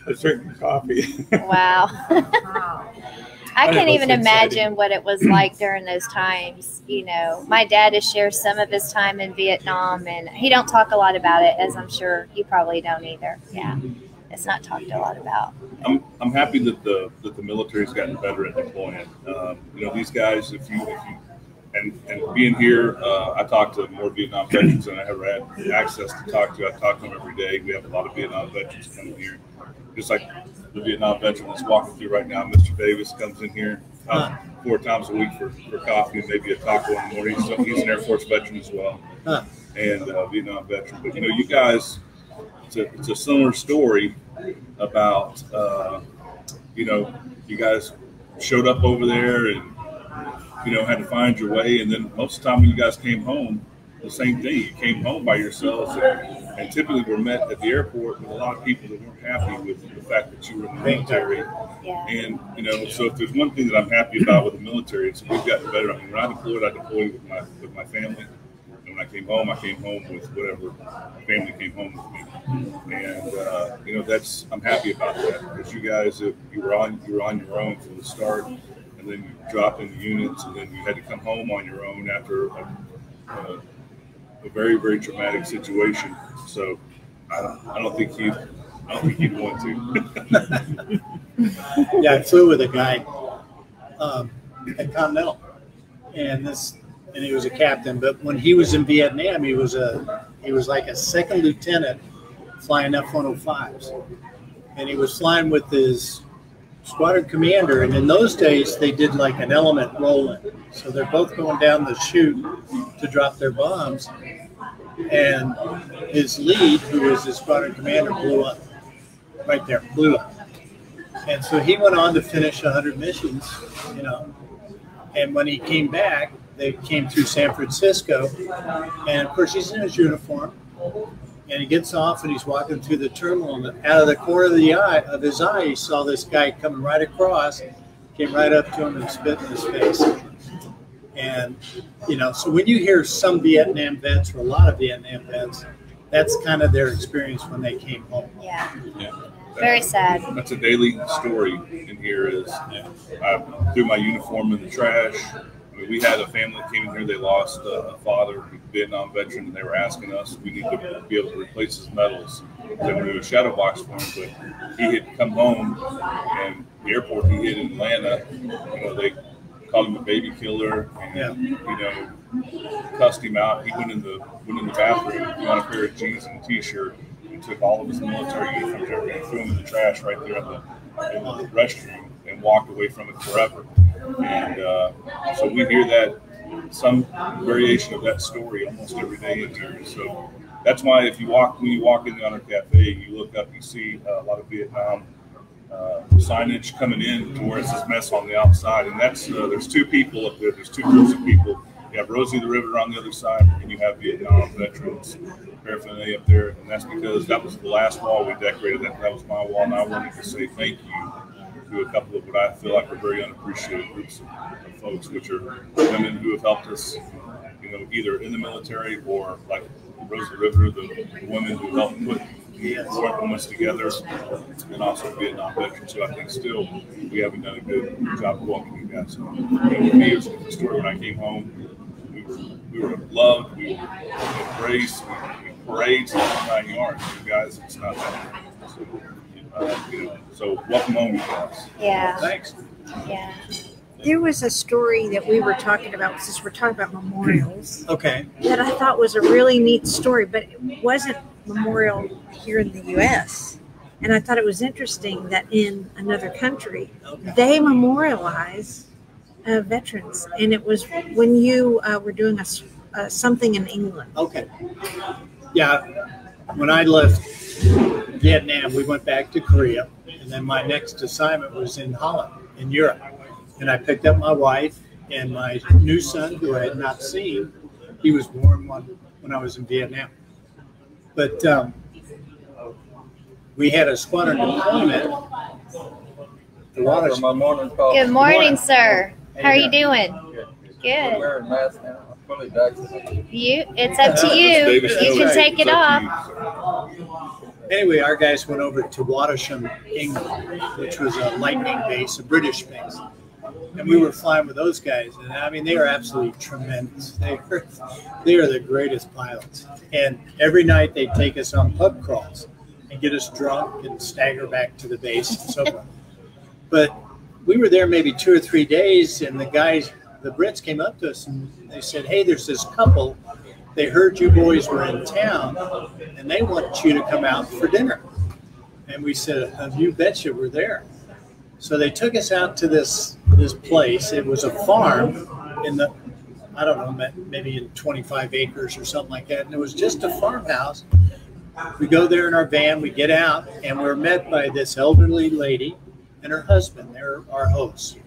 [SPEAKER 5] was drinking coffee.
[SPEAKER 2] Wow. I
[SPEAKER 5] It
[SPEAKER 2] can't
[SPEAKER 5] was
[SPEAKER 2] even
[SPEAKER 5] exciting.
[SPEAKER 2] imagine what it was like during those times. You know, my dad has shared some of his time in Vietnam, and he don't talk a lot about it, as I'm sure you probably don't either. Yeah. it's not talked a lot about.
[SPEAKER 3] I'm happy that the military's gotten better at deploying. These guys, and being here, I talk to more Vietnam veterans than I ever had access to talk to. I talk to them every day. We have a lot of Vietnam veterans coming here. Just like the Vietnam veteran that's walking through right now, Mr. Davis comes in here 4 times a week for coffee and maybe a taco in the morning. He's an Air Force veteran as well, and Vietnam veteran. But you guys, it's a similar story about you guys showed up over there and had to find your way, and then most of the time when you guys came home, the same thing. You came home by yourselves, and typically were met at the airport with a lot of people that weren't happy with the fact that you were in the military.
[SPEAKER 2] Yeah.
[SPEAKER 3] And so if there's one thing that I'm happy about with the military, it's we've gotten better. I mean, when I deployed with my family, and when I came home with whatever family came home with me. And that's I'm happy about that, because you guys, you were on your own from the start, and then you dropped into units, and then you had to come home on your own after a very, very traumatic situation. So I don't think you'd want to.
[SPEAKER 4] Yeah, I flew with a guy at Continental, and he was a captain. But when he was in Vietnam, he was like a second lieutenant flying F-105s, and he was flying with his squadron commander. And in those days, they did like an element roll-in, so they're both going down the chute to drop their bombs. And his lead, who was his squadron commander, blew up. Right there, blew up. And so he went on to finish 100 missions, And when he came back, they came through San Francisco. And of course, he's in his uniform. And he gets off and he's walking through the terminal. And out of the corner of his eye, he saw this guy coming right across, came right up to him and spit in his face. And, so when you hear some Vietnam vets, or a lot of Vietnam vets, that's kind of their experience when they came home.
[SPEAKER 2] Yeah. Very sad.
[SPEAKER 3] That's a daily story in here is I threw my uniform in the trash. I mean, we had a family that came in here. They lost a father, a Vietnam veteran, and they were asking us if we need to be able to replace his medals. They were doing a shadow box for him, but he had come home, and the airport he hit in Atlanta, they called him a baby killer, and cussed him out. He went in the bathroom, put on a pair of jeans and a t-shirt, and took all of his military uniforms and threw them in the trash right there in the restroom, and walked away from it forever. And so we hear that, some variation of that story almost every day in here. So that's why when you walk in the Honor Cafe, you look up, you see a lot of Vietnam signage coming in to where it says mess on the outside. And that's there's 2 people up there. There's 2 groups of people. You have Rosie the Riveter on the other side, and you have Vietnam veterans paraphernalia up there. And that's because that was the last wall we decorated. That was my wall, and I wanted to say thank you to a couple of what I feel like are very unappreciated groups of folks, which are women who have helped us, either in the military or like Rosie the Riveter, the women who helped put war implements together, and also Vietnam veterans. So I think still we haven't done a good job of welcoming you guys. For me, it was a story when I came home. We were loved, we were embraced, we parades, the whole 9 yards. You guys, it's not that. So welcome home, you guys.
[SPEAKER 2] Yeah.
[SPEAKER 4] Thanks.
[SPEAKER 2] Yeah.
[SPEAKER 1] There was a story that we were talking about, since we're talking about memorials,
[SPEAKER 4] Okay.
[SPEAKER 1] that I thought was a really neat story, but it wasn't memorial here in the U.S. And I thought it was interesting that in another country, they memorialize veterans. And it was when you were doing something in England.
[SPEAKER 4] Okay. Yeah. When I left Vietnam, we went back to Korea. And then my next assignment was in Holland, in Europe. And I picked up my wife and my new son, who I had not seen. He was born when I was in Vietnam. But we had a squadron deployment.
[SPEAKER 6] Good
[SPEAKER 2] morning, sir. How are you doing? Good.
[SPEAKER 6] I'm wearing masks now. I'm fully vaccinated.
[SPEAKER 2] It's up to you. You can take it off.
[SPEAKER 4] Anyway, our guys went over to Watersham, England, which was a lightning base, a British base. And we were flying with those guys. And I mean, they are absolutely tremendous. They are the greatest pilots. And every night they'd take us on pub crawls. and get us drunk and stagger back to the base and so forth. But we were there maybe 2 or 3 days, and the Brits came up to us and they said, hey, there's this couple. They heard you boys were in town, and they want you to come out for dinner. And we said, you betcha we're there. So they took us out to this place. It was a farm in the, I don't know, maybe in 25 acres or something like that. And it was just a farmhouse. We go there in our van, we get out, and we're met by this elderly lady and her husband. They're our hosts.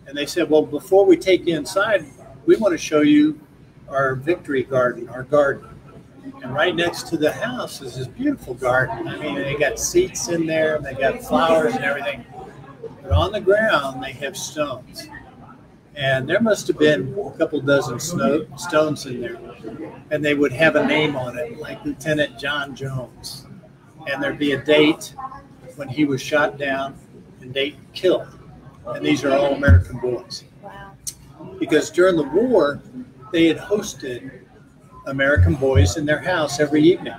[SPEAKER 4] And they said, well, before we take you inside, we want to show you our victory garden, our garden. And right next to the house is this beautiful garden. I mean, they got seats in there, and they got flowers and everything. But on the ground, they have stones. And there must have been a couple dozen stones in there. And they would have a name on it, like Lieutenant John Jones. And there'd be a date when he was shot down and date killed. And these are all American boys.
[SPEAKER 2] Wow.
[SPEAKER 4] Because during the war, they had hosted American boys in their house every evening.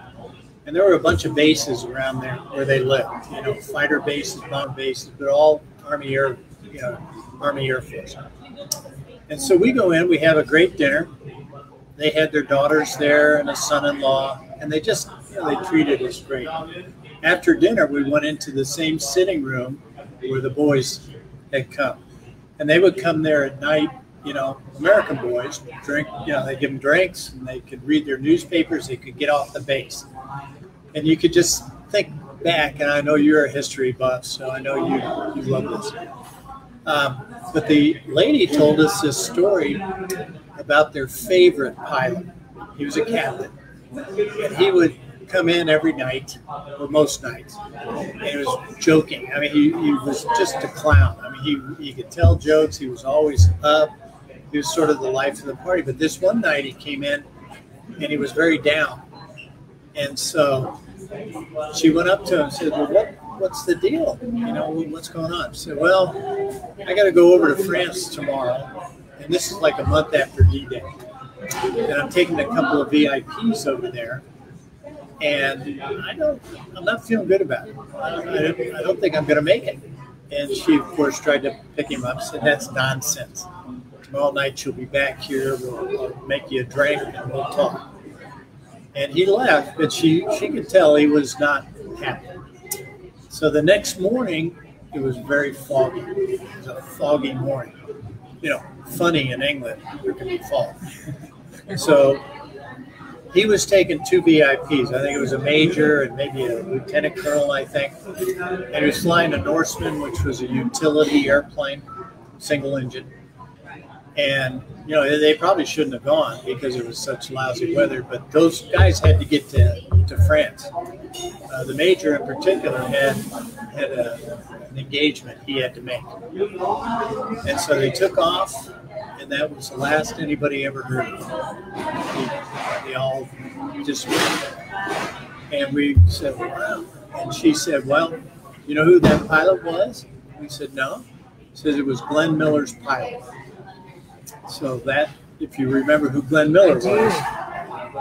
[SPEAKER 4] And there were a bunch of bases around there where they lived, you know, fighter bases, bomber bases, but all Army Air Force. And so we go in, we have a great dinner. They had their daughters there and a son-in-law, and they just, you know, they treated us great. After dinner, we went into the same sitting room where the boys had come. And they would come there at night, you know, American boys, drink, you know, they give them drinks, and they could read their newspapers, they could get off the base. And you could just think back, and I know you're a history buff, so I know you love this. But the lady told us this story about their favorite pilot. He was a captain, and he would come in every night, or most nights, and he was joking. I mean, he was just a clown. I mean, he could tell jokes. He was always up. He was sort of the life of the party. But this one night he came in, and he was very down. And so she went up to him and said, well, what's the deal? You know, what's going on? She said, well, I got to go over to France tomorrow. And this is like a month after D-Day. And I'm taking a couple of VIPs over there. And I'm not feeling good about it. I don't think I'm going to make it. And she, of course, tried to pick him up. Said, that's nonsense. Tomorrow night she'll be back here. We'll make you a drink and we'll talk. And he left, but she could tell he was not happy. So the next morning, it was very foggy. It was a foggy morning. You know, funny in England, there can be fog. So he was taking 2 VIPs. I think it was a major and maybe a lieutenant colonel, I think. And he was flying a Norseman, which was a utility airplane, single engine. And, you know, they probably shouldn't have gone because it was such lousy weather, but those guys had to get to France. The major in particular had an engagement he had to make. And so they took off, and that was the last anybody ever heard of them. They all disappeared. And we said, wow. And she said, well, you know who that pilot was? We said, no. She says it was Glenn Miller's pilot. So that, if you remember who Glenn Miller was,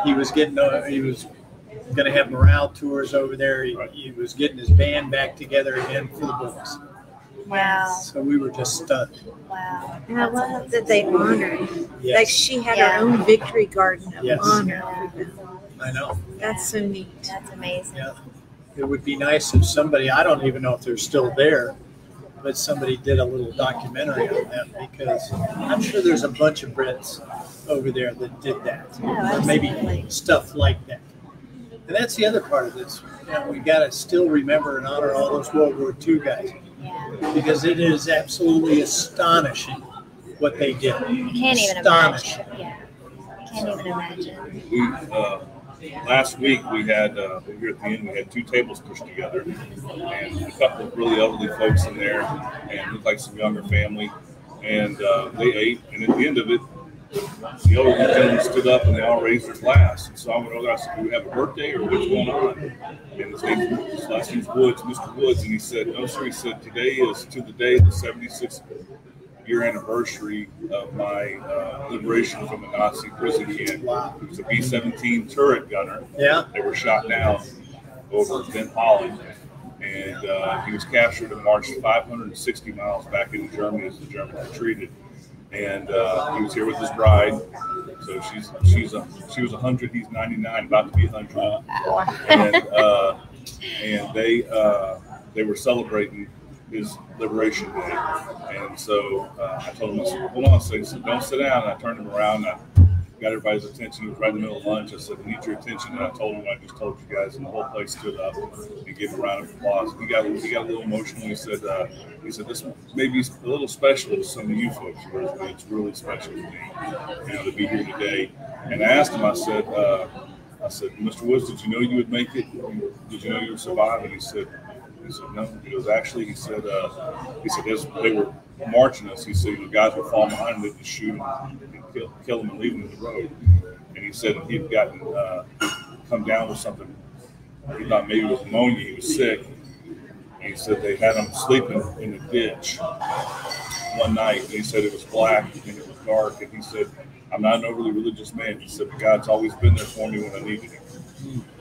[SPEAKER 4] he was going to have morale tours over there. He was getting his band back together again for the boys.
[SPEAKER 2] Wow.
[SPEAKER 4] So we were just stunned.
[SPEAKER 2] Wow.
[SPEAKER 1] And I love that they honored.
[SPEAKER 4] Yes.
[SPEAKER 1] Like she had her own victory garden of
[SPEAKER 4] Yes.
[SPEAKER 1] honor for them.
[SPEAKER 4] I know.
[SPEAKER 1] That's so neat.
[SPEAKER 2] That's amazing.
[SPEAKER 4] Yeah. It would be nice if somebody, I don't even know if they're still there, but somebody did a little documentary on that, because I'm sure there's a bunch of Brits over there that did that.
[SPEAKER 2] Oh,
[SPEAKER 4] or maybe
[SPEAKER 2] absolutely.
[SPEAKER 4] stuff like that. And that's the other part of this. You know, we got to still remember and honor all those World War II guys,
[SPEAKER 2] Yeah.
[SPEAKER 4] because it is absolutely astonishing what they did.
[SPEAKER 2] I can't even
[SPEAKER 4] Astonishing.
[SPEAKER 2] imagine. Yeah. I can't even imagine.
[SPEAKER 3] We last week we had here at the end we had 2 tables pushed together, and a couple of really elderly folks in there, and looked like some younger family, and they ate, and at the end of it, the older gentleman stood up and they all raised their glass. And so I went over, I said, do we have a birthday or what's going on? And his last name's Woods, Mr. Woods, and he said, no sir, he said, today is to the day, the 76th year anniversary of my liberation from a Nazi prison camp.
[SPEAKER 4] Wow.
[SPEAKER 3] It was a B-17 turret gunner.
[SPEAKER 4] Yeah.
[SPEAKER 3] They were shot down. over Ben Holland, and he was captured and marched 560 miles back into Germany as the Germans retreated. And he was here with his bride. So she was 100. He's 99, about to be 100. And they were celebrating his Liberation Day. And so I told him, I said, hold on. So he said, don't sit down. And I turned him around. And I got everybody's attention. He was right in the middle of lunch. I said, I need your attention. And I told him what I just told you guys. And the whole place stood up and gave a round of applause. He got a little emotional. He said, this may be a little special to some of you folks. It's really special to me, to be here today. And I asked him, I said, Mr. Woods, did you know you would make it? Did you know you would survive? And he said, no. He goes, actually, he said, as they were marching us, he said, the guys would fall behind them to shoot him and kill him and leave him in the road. And he said he'd gotten come down with something. He thought maybe it was pneumonia. He was sick. And he said they had him sleeping in a ditch one night. And he said it was black and it was dark. And he said, I'm not an overly religious man. He said, but God's always been there for me when I needed him.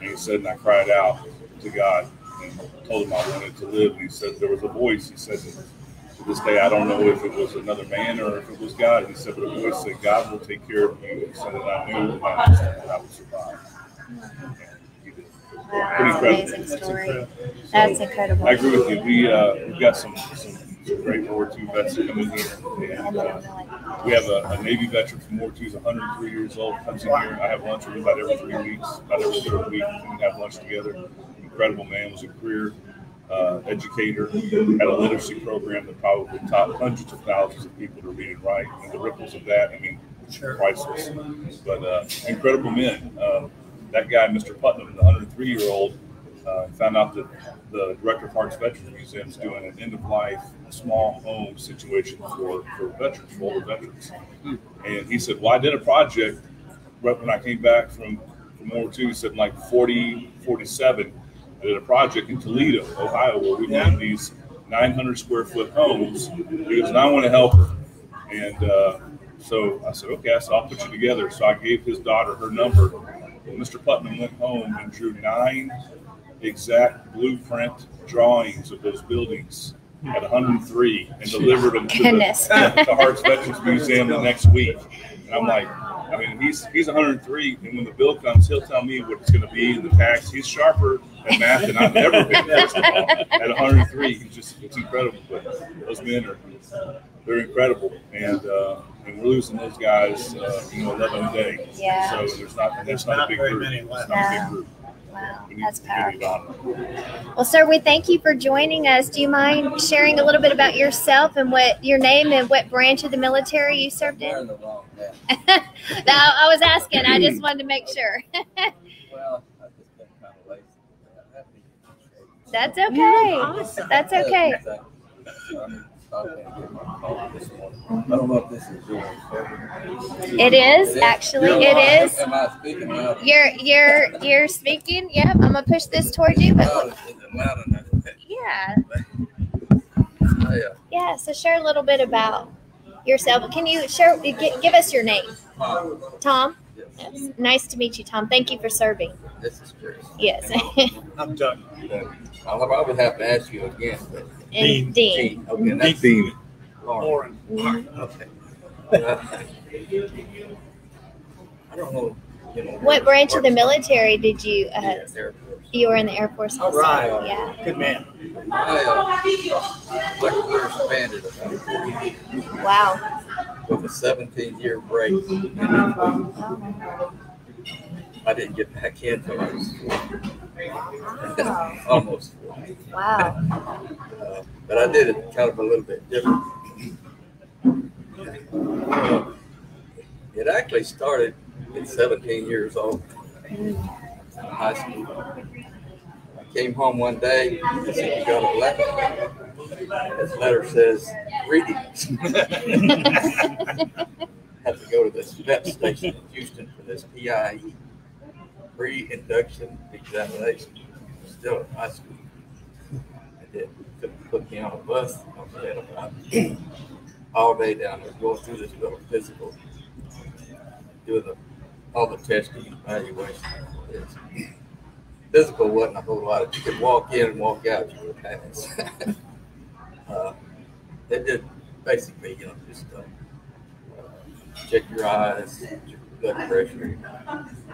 [SPEAKER 3] And he said, and I cried out to God and told him I wanted to live. And he said, there was a voice. He said, to this day, I don't know if it was another man or if it was God. And he said, but a voice said, God will take care of you. He said, and I knew that I would survive.
[SPEAKER 2] Wow,
[SPEAKER 3] pretty incredible.
[SPEAKER 2] amazing story. That's incredible.
[SPEAKER 3] I agree with you. We've got some great World War II vets coming here. And we have a Navy veteran from World War II, who's 103 years old, comes in here. I have lunch with him about every 3 weeks, about every third week. We have lunch together. Incredible man, was a career educator, had a literacy program that probably taught hundreds of thousands of people to read and write. And the ripples of that, priceless. But incredible men. That guy, Mr. Putnam, the 103-year-old, found out that the director of Hearts Veterans Museum is doing an end-of-life small home situation for veterans, for older veterans. And he said, well, I did a project right when I came back from World War II. He said, in like 47, I did a project in Toledo, Ohio, where we made these 900-square-foot homes. He goes, and I want to help her. And so I said, okay, so I'll put you together. So I gave his daughter her number. Well, Mr. Putnam went home and drew 9 exact blueprint drawings of those buildings at 103 and delivered them to the Hearts Veterans Museum the next week. And I'm like, he's 103, and when the bill comes, he'll tell me what it's going to be in the tax. He's sharper at math than I've ever been, first of all. At 103, it's incredible. But those men they're incredible, and we're losing those guys, 11 a day.
[SPEAKER 2] Yeah.
[SPEAKER 3] So there's not a big group. It's not a big group.
[SPEAKER 2] Wow, that's powerful. Well, sir, we thank you for joining us. Do you mind sharing a little bit about yourself and what your name and what branch of the military you served in? No, I was asking. I just wanted to make sure.
[SPEAKER 6] Well, I've just been kind of lazy.
[SPEAKER 2] That's okay. That's okay.
[SPEAKER 6] I don't know if this is yours.
[SPEAKER 2] It is, actually. It is.
[SPEAKER 6] Am I speaking loud?
[SPEAKER 2] You're speaking. Yep. I'm gonna push this toward you. But
[SPEAKER 6] is it loud enough?
[SPEAKER 2] yeah.
[SPEAKER 6] Yeah.
[SPEAKER 2] So share a little bit about yourself. Can you share? Give us your name. Tom. Yes. Nice to meet you, Tom. Thank you for serving.
[SPEAKER 6] This is Chris.
[SPEAKER 2] Yes.
[SPEAKER 4] I'm Doug.
[SPEAKER 6] I'll probably have to ask you again. But
[SPEAKER 2] Dean.
[SPEAKER 6] Okay, that's Dean.
[SPEAKER 4] Lauren.
[SPEAKER 6] Okay. I don't know.
[SPEAKER 2] What branch of the military did you?
[SPEAKER 6] Air Force.
[SPEAKER 2] You were in the Air Force.
[SPEAKER 4] All
[SPEAKER 2] Also.
[SPEAKER 4] right.
[SPEAKER 2] Yeah.
[SPEAKER 4] Good man.
[SPEAKER 6] My career expanded about 40 years.
[SPEAKER 2] Wow.
[SPEAKER 6] With a 17-year break. I didn't get back in until I was 40. Almost 40.
[SPEAKER 2] Wow.
[SPEAKER 6] But I did it kind of a little bit different. It actually started at 17 years old in high school. I came home one day and said, "You got a letter." This letter says, "Greetings." Had to go to this vet station in Houston for this PIE, pre-induction examination. Still in high school. I did. Put me on a bus. I was there about all day down there, going through this little physical, doing all the testing, evaluation. physical wasn't a whole lot. You could walk in and walk out, you would pass. They did basically, just check your eyes, check your blood pressure.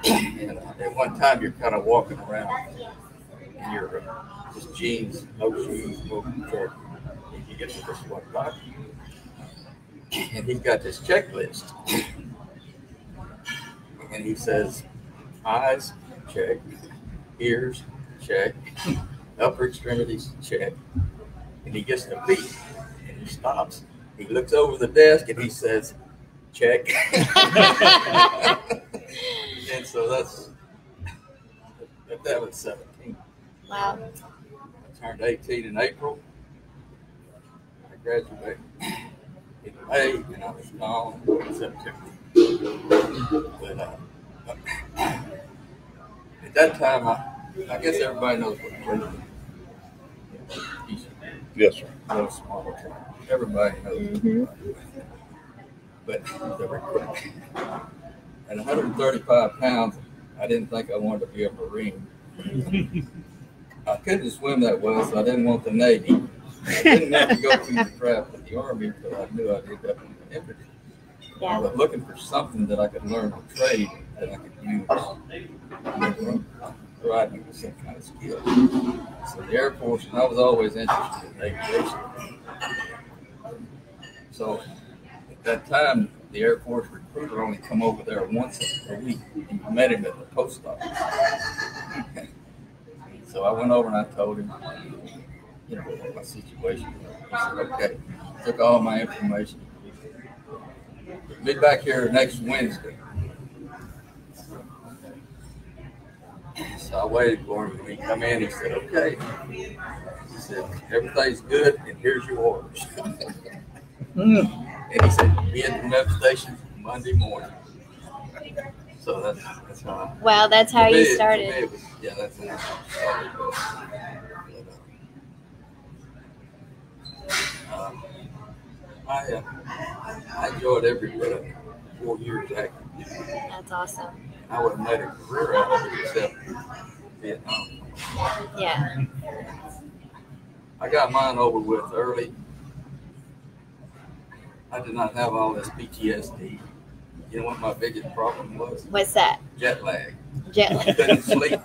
[SPEAKER 6] And at one time, you're kind of walking around in your just jeans, no shoes, no shirt. You get to this one doctor, and he's got this checklist. And he says, eyes, check. Ears, check. Upper extremities, check. And he gets to feet, and he stops. He looks over the desk, and he says, check. And so that was 17.
[SPEAKER 2] Wow.
[SPEAKER 6] I turned 18 in April. I graduated in May, and I was gone in September. But at that time, I guess everybody knows what prison is.
[SPEAKER 3] Yes, sir.
[SPEAKER 6] No small town. Everybody knows.
[SPEAKER 2] Mm-hmm.
[SPEAKER 6] But the recruit. At 135 pounds, I didn't think I wanted to be a Marine. I couldn't swim that well, so I didn't want the Navy. I didn't have to go through the draft of the Army because I knew I'd end up in the infantry.
[SPEAKER 2] Yeah.
[SPEAKER 6] I was looking for something that I could learn to trade that I could use. Riding with some kind of skill. So the Air Force, and I was always interested in aviation. So at that time, the Air Force recruiter only come over there once a week. And you met him at the post office. So I went over and I told him, what my situation was. He said, okay. Took all my information. Be back here next Wednesday. So I waited for him. When he come in, he said, okay. He said, everything's good, and here's your orders. And he said, be at the MEP station Monday morning. So that's how.
[SPEAKER 2] Wow, that's how you started.
[SPEAKER 6] Yeah, that's how I started. I enjoyed every bit of it. 4 years active.
[SPEAKER 2] That's awesome.
[SPEAKER 6] I would have made a career out of it except Vietnam.
[SPEAKER 2] Yeah.
[SPEAKER 6] I got mine over with early. I did not have all this PTSD. You know what my biggest problem was?
[SPEAKER 2] What's that?
[SPEAKER 6] Jet lag.
[SPEAKER 2] Jet
[SPEAKER 6] I
[SPEAKER 2] lag.
[SPEAKER 6] couldn't sleep.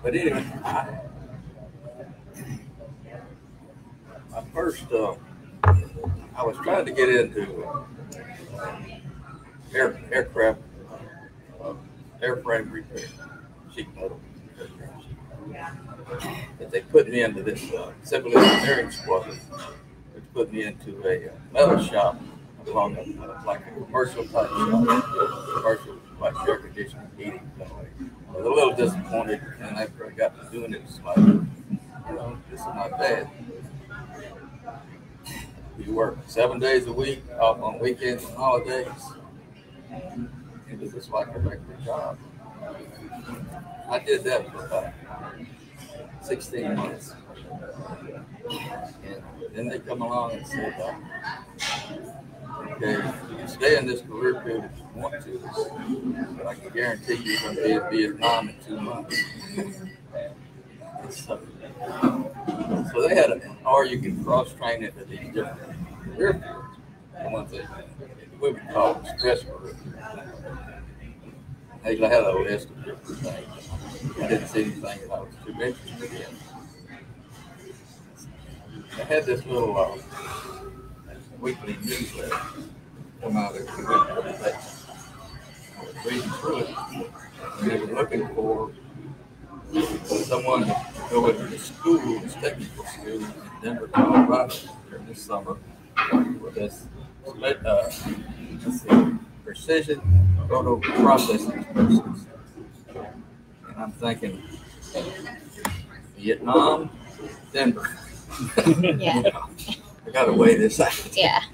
[SPEAKER 6] But anyway, I was trying to get into aircraft, airframe repair, sheet metal. But they put me into this civil engineering squadron, which put me into a metal shop along like a commercial type shop, commercial like air conditioning, heating. I was a little disappointed, and after I got to doing it, it's like, this is not bad. You work 7 days a week, off on weekends and holidays. It was just like a regular job. I did that for about 16 months. And then they come along and said, okay, you can stay in this career field if you want to, but I can guarantee you're going to be in Vietnam in 2 months. So they had you can cross-train into these different career fields. The ones that we would call stress career. They had a list of different things. I didn't see anything that I was too interested in. I had this little weekly newsletter come out every week. I was reading through it, and they were looking for someone to go into the schools, technical schools in Denver, Colorado during this summer with this precision photo processing courses. And I'm thinking, Vietnam, Denver.
[SPEAKER 2] Yeah.
[SPEAKER 6] I got to weigh this out.
[SPEAKER 2] Yeah.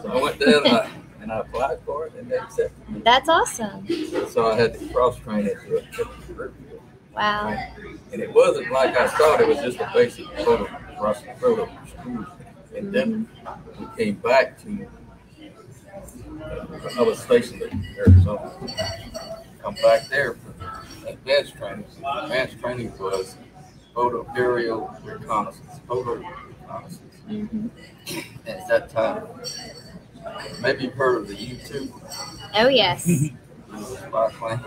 [SPEAKER 6] So I went down and I applied for it, and they accepted me.
[SPEAKER 2] That's awesome.
[SPEAKER 6] So I had to cross-train it to a different career field.
[SPEAKER 2] Wow.
[SPEAKER 6] And it wasn't like I thought. It was just a basic photo school in Denver. We came back to I was stationed in Arizona. Come back there for advanced training. Advanced training was photo aerial reconnaissance. Mm-hmm. At that time, maybe you've heard of the U-2.
[SPEAKER 2] Oh, yes.
[SPEAKER 6] Spy plane.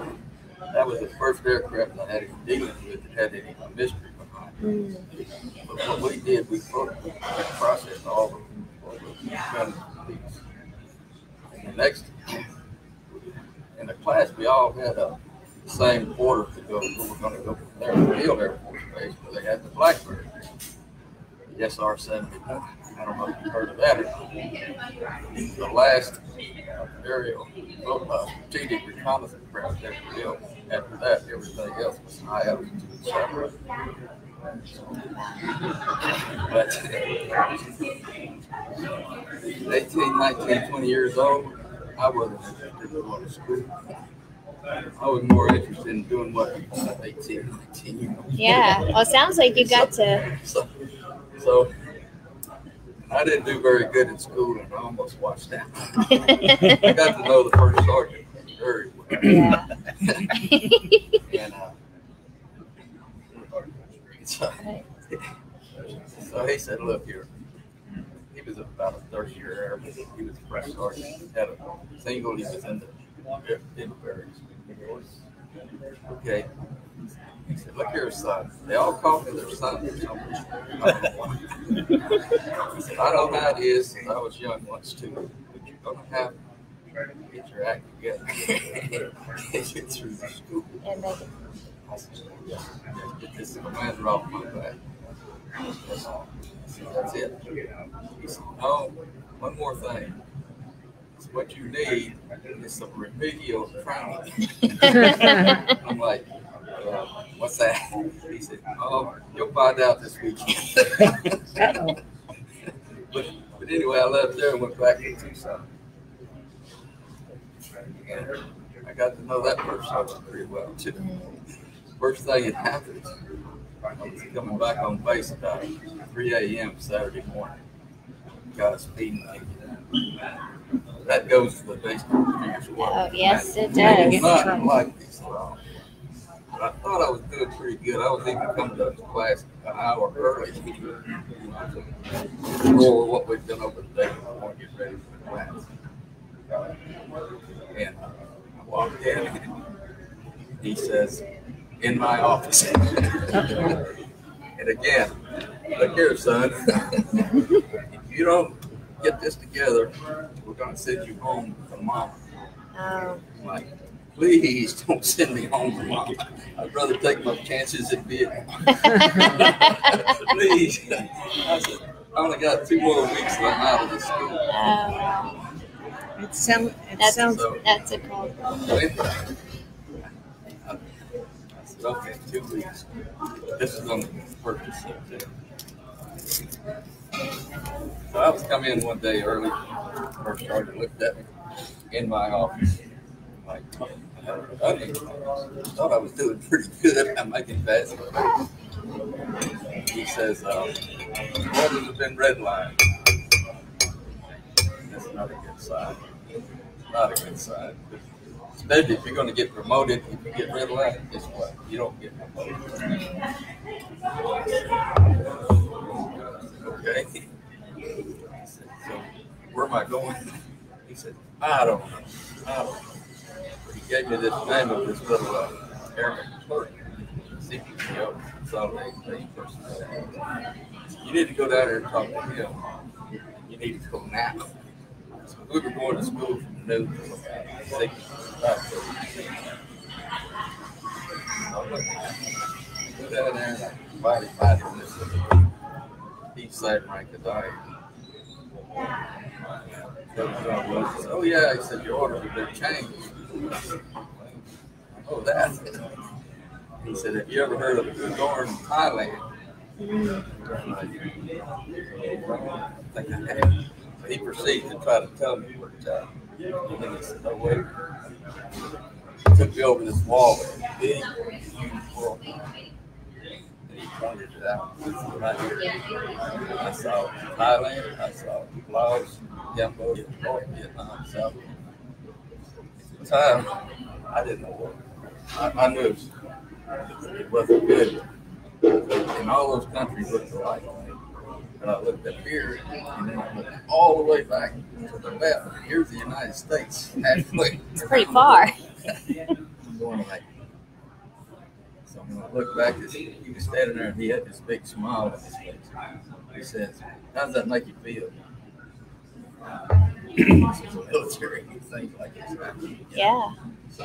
[SPEAKER 6] That was the first aircraft I had any dealings with that had any mystery behind it. But what we did, we processed all the gun leaks. And the next, in the class, we all had the same order to go. We were going to go from there to Field Air Force Base, where they had the Blackbird. The SR-71. I don't know if you've heard of that or not. The last aerial strategic reconnaissance craft ever built. After that, everything else was high altitude Sadler. But 18, 19, 20 years old, I wasn't interested in going to school. I was more interested in doing what 18, 19 years old.
[SPEAKER 2] Yeah, well, it sounds like you got to.
[SPEAKER 6] So I didn't do very good in school and I almost washed out. I got to know the first sergeant very well.
[SPEAKER 2] Yeah.
[SPEAKER 6] And so he said, look here. He was about a 30-year airman. He was a fresh sergeant. Had a single. He was in the barracks. Okay. He said, look here, son. They all call me their son for some reason. I don't know why. He said, I know how it is since I was young once too. But you're going to have to get your act together. Get you through the school.
[SPEAKER 2] And make it.
[SPEAKER 6] I said, yeah, get this commander off my back. That's it. He said, no, one more thing. It's what you need is some remedial training. I'm like, what's that? He said, oh, you'll find out this weekend. but anyway, I left there and went back to Tucson. And I got to know that person pretty well, too. First thing that happened, I was coming back on base about 3 a.m. Saturday morning. Got a speeding ticket. That goes to the base as well.
[SPEAKER 2] Oh, yes, it does.
[SPEAKER 6] It's not like this at all. But I thought I was doing pretty good. I was even coming to class an hour early to go over what we've done over the day before we get ready for the class. And I walked in and he says, in my office. And again, look here, son. If you don't get this together, we're going to send you home to mom.
[SPEAKER 2] Oh.
[SPEAKER 6] I'm like, please don't send me home to mom. I'd rather take my chances in Vietnam. Please. I said, I only got 2 more weeks and I'm out of the school.
[SPEAKER 2] That's a call.
[SPEAKER 6] Okay, 2 weeks. This is on the 1st of September. So I was coming in one day early. First sergeant looked at me in my office. I'm like, I thought I was doing pretty good. I'm making fast. He says, orders have been redlined. That's not a good sign. Not a good sign. Especially if you're going to get promoted, if you get red light, guess what? You don't get promoted. Okay. I said, so where am I going? He said, I don't know. He gave me this name of this little airman clerk, CPO, consolidated personnel. You need to go down there and talk to him. You need to go now. So we were going to school from noon to 6. Go down there and body this. He's same rank as I am. Oh yeah, he said your orders have been changed. Oh that. He said, have you ever heard of Udorn, Thailand? I think I have. He proceeded to try to tell me where it's at. And then he said, no wait. He took me over this wall with a big, huge wall. And he pointed it out right here. I saw Thailand, I saw Laos, Cambodia, North Vietnam, South Vietnam. time, I didn't know what. I knew it wasn't good. And all those countries looked alike. And I looked up here, and then I looked all the way back to the left. And here's the United States halfway.
[SPEAKER 2] It's pretty far.
[SPEAKER 6] I'm going like, so when I look back, he was standing there, and he had this big smile on his face. He says, "How does that make you feel?" This is a military thing like this.
[SPEAKER 2] Yeah.
[SPEAKER 6] So,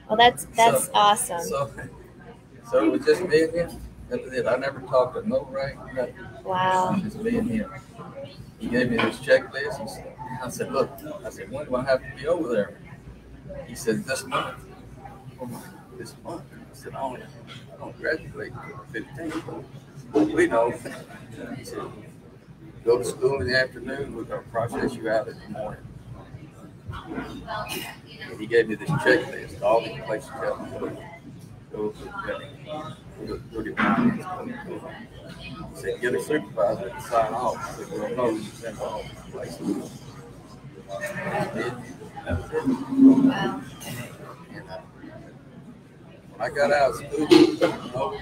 [SPEAKER 2] Well, that's awesome.
[SPEAKER 6] So it was just me and him. That was it. I never talked to no rank, nothing.
[SPEAKER 2] Wow.
[SPEAKER 6] Just me and him. He gave me this checklist. I said, "Look," I said, "when do I have to be over there?" He said, "This month." This month. I said, I don't graduate until 15. We know. He said, "Go to school in the afternoon. We're going to process you out in the morning." And he gave me this checklist, all these places you have to go to finance. He said, "Get a supervisor to sign off." I said, "We'll know you send all these places." That was it.
[SPEAKER 2] Wow.
[SPEAKER 6] And when I got out of school, I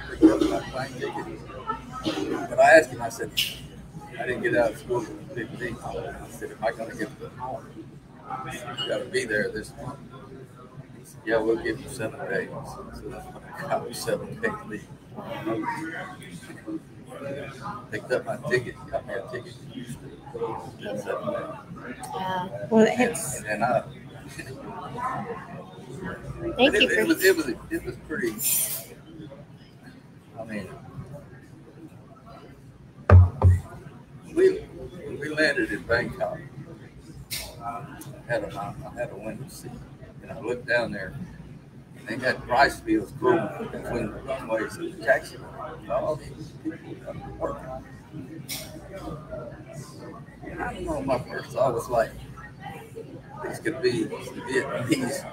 [SPEAKER 6] picked up my plane ticket. But I asked him, I said, I didn't get out of school at 15. I said, "Am I going to get to home? You got to be there this month." He said, "Yeah, we'll give you 7 days." So that's when I got me 7 days leave. Picked up my ticket, got me a ticket to Houston. 7 days.
[SPEAKER 2] Wow.
[SPEAKER 1] Well,
[SPEAKER 6] And then I.
[SPEAKER 2] Thank you for
[SPEAKER 6] It was pretty. I mean, we landed in Bangkok. I had a window seat, and I looked down there, and they had rice fields growing between the runways and the taxi. All these people working. And I don't know, my first thought was like, these could be Vietnamese.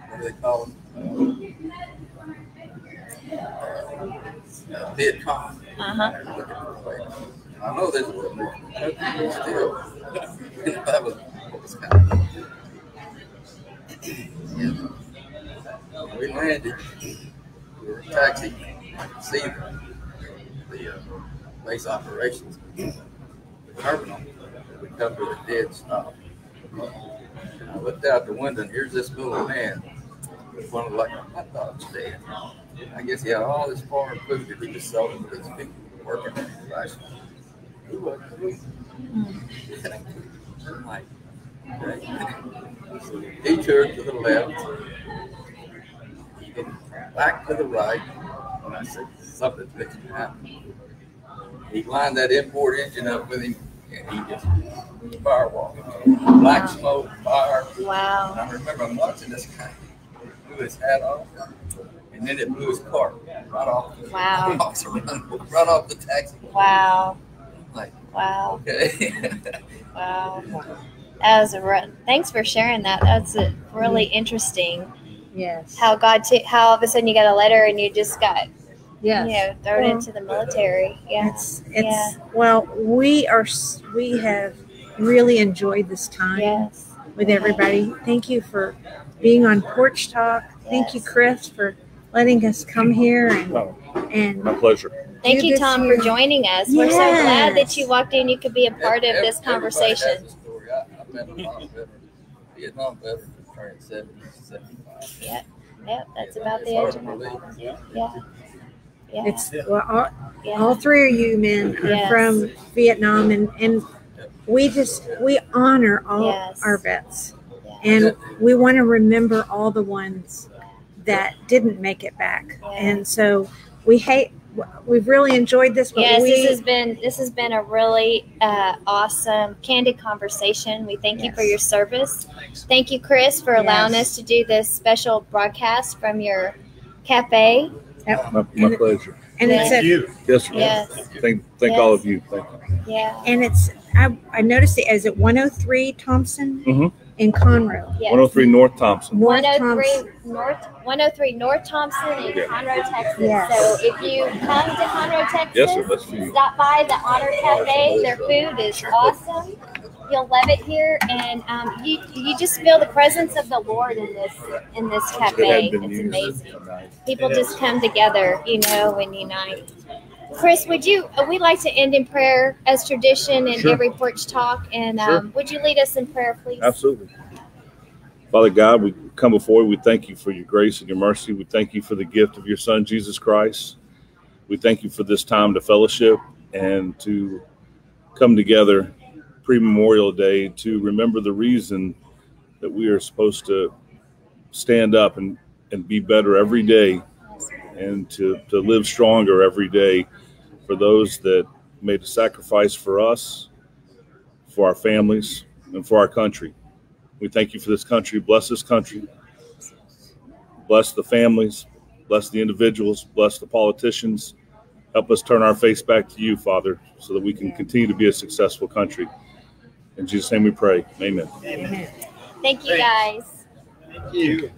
[SPEAKER 6] What do they call them? Viet Cong. I know there's a little more country, but still, that was what was kind of. Yeah. We landed. We were in a taxi. I could see the base operations, the terminal. We come to a dead stop. And I looked out the window, and here's this little man with one of like a hot dog stand. I guess he had all this foreign food that he was selling to these people working in the restaurant. He wasn't food. I'm like, okay. So he turned to the left, he went back to the right, and I said, something's fixing to happen. He lined that import engine up with him, and he just firewalking. Black smoke, fire.
[SPEAKER 2] Wow.
[SPEAKER 6] And I remember I'm watching this guy blew his hat off, and then it blew his car right off.
[SPEAKER 2] Wow.
[SPEAKER 6] Right off the taxi.
[SPEAKER 2] Wow.
[SPEAKER 6] I'm like,
[SPEAKER 2] wow.
[SPEAKER 6] Okay.
[SPEAKER 2] Wow. That was thanks for sharing that. That's really interesting.
[SPEAKER 1] Yes.
[SPEAKER 2] How how all of a sudden you got a letter and you just got thrown into the military. Yeah.
[SPEAKER 1] It's well, we have really enjoyed this time with everybody. Thank you for being on Porch Talk. Thank you, Chris, for letting us come here and
[SPEAKER 3] my pleasure.
[SPEAKER 2] Thank you, Tom, for joining us. We're so glad that you walked in. You could be a part of this conversation.
[SPEAKER 6] I met a lot of veterans, Vietnam veterans who turned 70, 75.
[SPEAKER 2] Yep, that's about the age of my father. Yeah.
[SPEAKER 1] It's all three of you men are from Vietnam, and we honor all our vets, and we want to remember all the ones that didn't make it back, and so we've really enjoyed this. But
[SPEAKER 2] this has been a really awesome, candid conversation. We thank you for your service. Thank you, Chris, for allowing us to do this special broadcast from your cafe.
[SPEAKER 3] My pleasure.
[SPEAKER 1] And
[SPEAKER 4] thank you.
[SPEAKER 3] Yes, sir.
[SPEAKER 2] Yes.
[SPEAKER 3] Thank all of you. Thank you.
[SPEAKER 2] Yeah.
[SPEAKER 1] And I noticed it as 103 Thompson in Conroe.
[SPEAKER 2] Yes.
[SPEAKER 3] 103 North Thompson.
[SPEAKER 2] 103 North Thompson in Conroe, Texas. Yes. So if you come to Conroe, Texas,
[SPEAKER 3] that's for you.
[SPEAKER 2] Stop by the Honor Cafe. Their food is awesome. you'll love it here, and you just feel the presence of the Lord in this cafe. It's amazing. People just come together, and unite. Chris, we like to end in prayer as tradition in every Porch Talk, and would you lead us in prayer, please?
[SPEAKER 3] Absolutely. Father God, we come before you. We thank you for your grace and your mercy. We thank you for the gift of your Son, Jesus Christ. We thank you for this time to fellowship and to come together pre-Memorial Day to remember the reason that we are supposed to stand up and be better every day, and to live stronger every day for those that made a sacrifice for us, for our families, and for our country. We thank you for this country. Bless this country. Bless the families. Bless the individuals. Bless the politicians. Help us turn our face back to you, Father, so that we can continue to be a successful country. In Jesus' name we pray. Amen.
[SPEAKER 2] Thank you, guys.
[SPEAKER 4] Thank you.